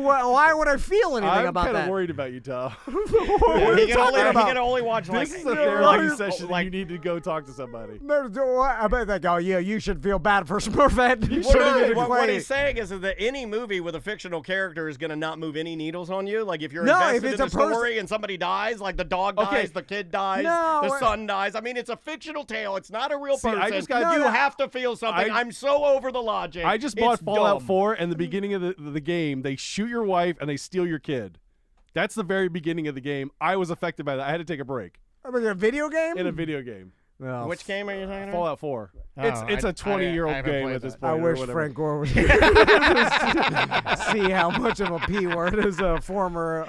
Why would I feel anything I'm about kind of that? worried about you, Tom. What are he you talking he about? can only watch like This is a Yeah, therapy like- session. like- You need to go talk to somebody. No, I bet they go, yeah, you should feel bad for Smurfette. You Well, should no, have what he's saying is that any movie with a fictional character is going to not move any needles on you. Like if you're No, if invested it's in a the person- story and somebody dies, like the dog Okay. dies, the kid dies, No, the I- son dies. I mean, it's a fictional tale. It's not a real See, I person. just got- you No, no. have to feel something. I- I'm so over the logic. I just bought It's Fallout dumb. 4, and the beginning of the game, they shoot your wife and they steal your kid. That's the very beginning of the game. I was affected by that. I had to take a break I mean, a video game? in a video game. No. Which game are you talking about? Fallout 4. Oh, it's I- a 20-year-old I haven't game played at this that. point. I or wish whatever. Frank Gore was here. See how much of a P word his former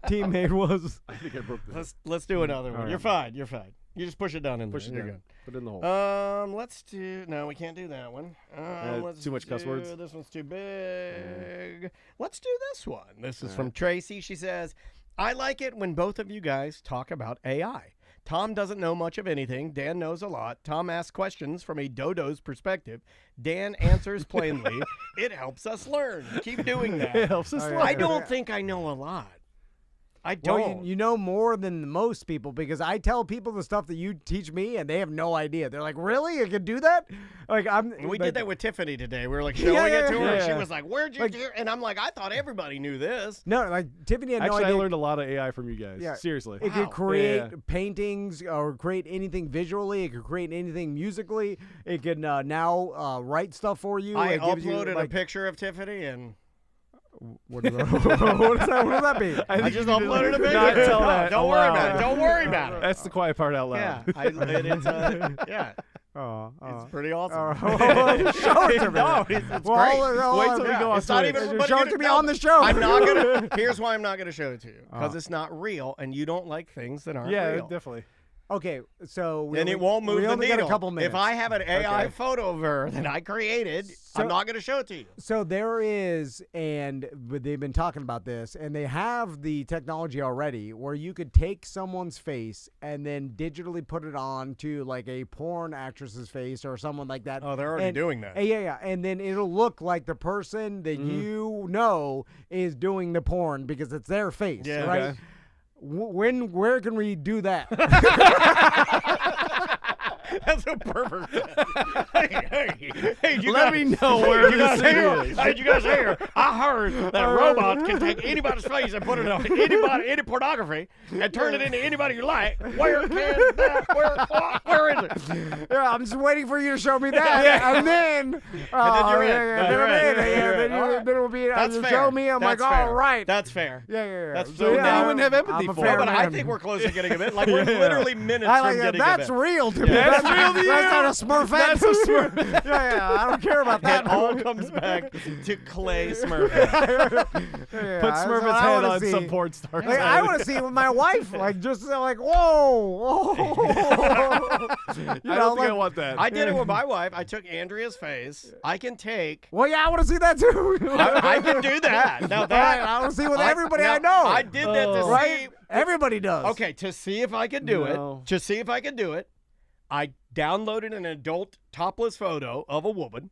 teammate was. I think I broke this. Let's do another one. All right. You're fine. You're fine. You just push it down in Push it there. You're down. Put it in the hole. good. Let's do. No, we can't do that one. Let's too much cuss do- words? This one's too big. Let's do this one. This is from Tracy. She says, "I like it when both of you guys talk about AI. Tom doesn't know much of anything. Dan knows a lot. Tom asks questions from a dodo's perspective. Dan answers plainly. It helps us learn. Keep doing that. It helps us Oh, yeah. learn. I don't think I know a lot. I Well, don't. you know more than most people because I tell people the stuff that you teach me and they have no idea. They're like, really? You can do that? Like We like, did that with Tiffany today. We were like showing yeah, it to her. And she yeah. was like, "Where'd you Like- hear?" And I'm like, "I thought everybody knew this." No, like Tiffany had Actually, no I idea. learned a lot of AI from you guys. Yeah. Seriously. It could Wow. create Yeah. paintings or create anything visually. It could create anything musically. It can now write stuff for you. I It gives you, uploaded a like, picture of Tiffany, and what does that, what does that mean? I think just you need to uploaded a picture. not tell No, that don't worry aloud. about it. Don't worry about it. That's the quiet part out Yeah, loud. yeah, Oh, it's pretty awesome. show it to me. No, it's great. Wait till we go on It's not Twitch. even. Just but show it you to me know, on the show. I'm not gonna. Here's why I'm not gonna show it to you because it's not real, and you don't like things that aren't Yeah, real. definitely. Okay, so we And only, it won't move we the only needle. got a couple minutes. If I have an AI Okay. photo of her that I created, So- I'm not going to show it to you. So there is, and they've been talking about this, and they have the technology already where you could take someone's face and then digitally put it on to like a porn actress's face or someone like that. Oh, they're already And- doing that. Yeah, and then it'll look like the person that you know is doing the porn because it's their face, Yeah. right? Okay. Where can we do that? That's a pervert. Hey, you Let guys, me know where you guys this hear? is. Hey, you guys hear? I heard that a robot can take anybody's face and put it on any pornography and turn it into anybody you like. Where can that? Where is it? Yeah, I'm just waiting for you to show me that, and then you're in. then You're I'm in. in. Then Yeah, you're in. then All right. then it'll be. That's you fair. show me. I'm That's like, fair. all right. That's fair. Yeah. That's So, so yeah, then you wouldn't have empathy I'm a for fair it. But I man. think we're close to getting a bit. Like we're literally minutes I from like that. getting a That's bit. real to me. That's real to you. That's not a Smurfette. That's a Smurf. yeah, I don't care about that. It all comes back to Clay Smurf. Yeah, Put that's Smurf's what I head wanna on see. some porn star. Like, I want to see it with my wife, like just like whoa. I don't think I like- want that. I did it with my wife. I took Andrea's face. I can take. Well, yeah, I want to see that too. I can do that. Now that I want to see with I- everybody now, I know. I did that to right? see. Everybody does. Okay, to see if I could do No. it. To see if I could do it, I downloaded an adult topless photo of a woman,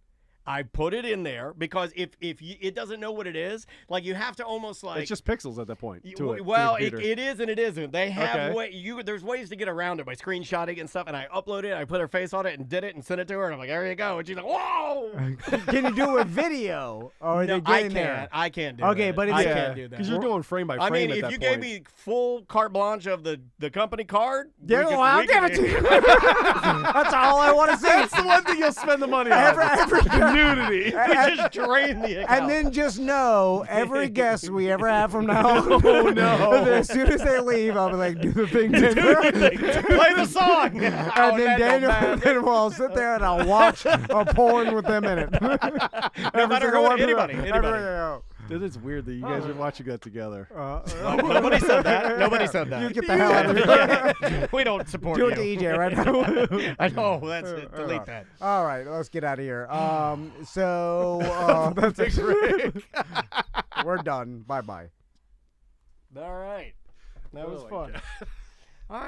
I put it in there because if it doesn't know what it is, like you have to almost like It's just pixels at that point. well, to the it is and it isn't. They have Okay. there's ways to get around it by screenshotting and stuff. And I uploaded it, I put her face on it and did it and sent it to her. And I'm like, there you go. And she's like, whoa. Can you do a video? Or are No, they getting there? I can't do Okay, that. but it's- I Yeah. can't do that. Because you're doing frame by frame I mean, at if that you point. gave me full carte blanche of the company card, Yeah, we could- well, I'll we give could- it to you. That's all I want to see. That's the one thing you'll spend the money on. The nudity. We just drain the account. And then just know every guest we ever have from now on, Oh, no. as soon as they leave, I'll be like, do the thing, Daniel. Play the song. And then Daniel, then we'll sit there and I'll watch a porn with them in it. No Every matter single who, one. anybody. It is weird that you guys are watching that together. Nobody said that. Nobody said that. You get the hell out of here. Yeah. We don't support Do you. it to EJ right now. I know. That's it. Delete that. All right, let's get out of here. So that's it. We're done. Bye-bye. All right. That was Oh, my fun. God.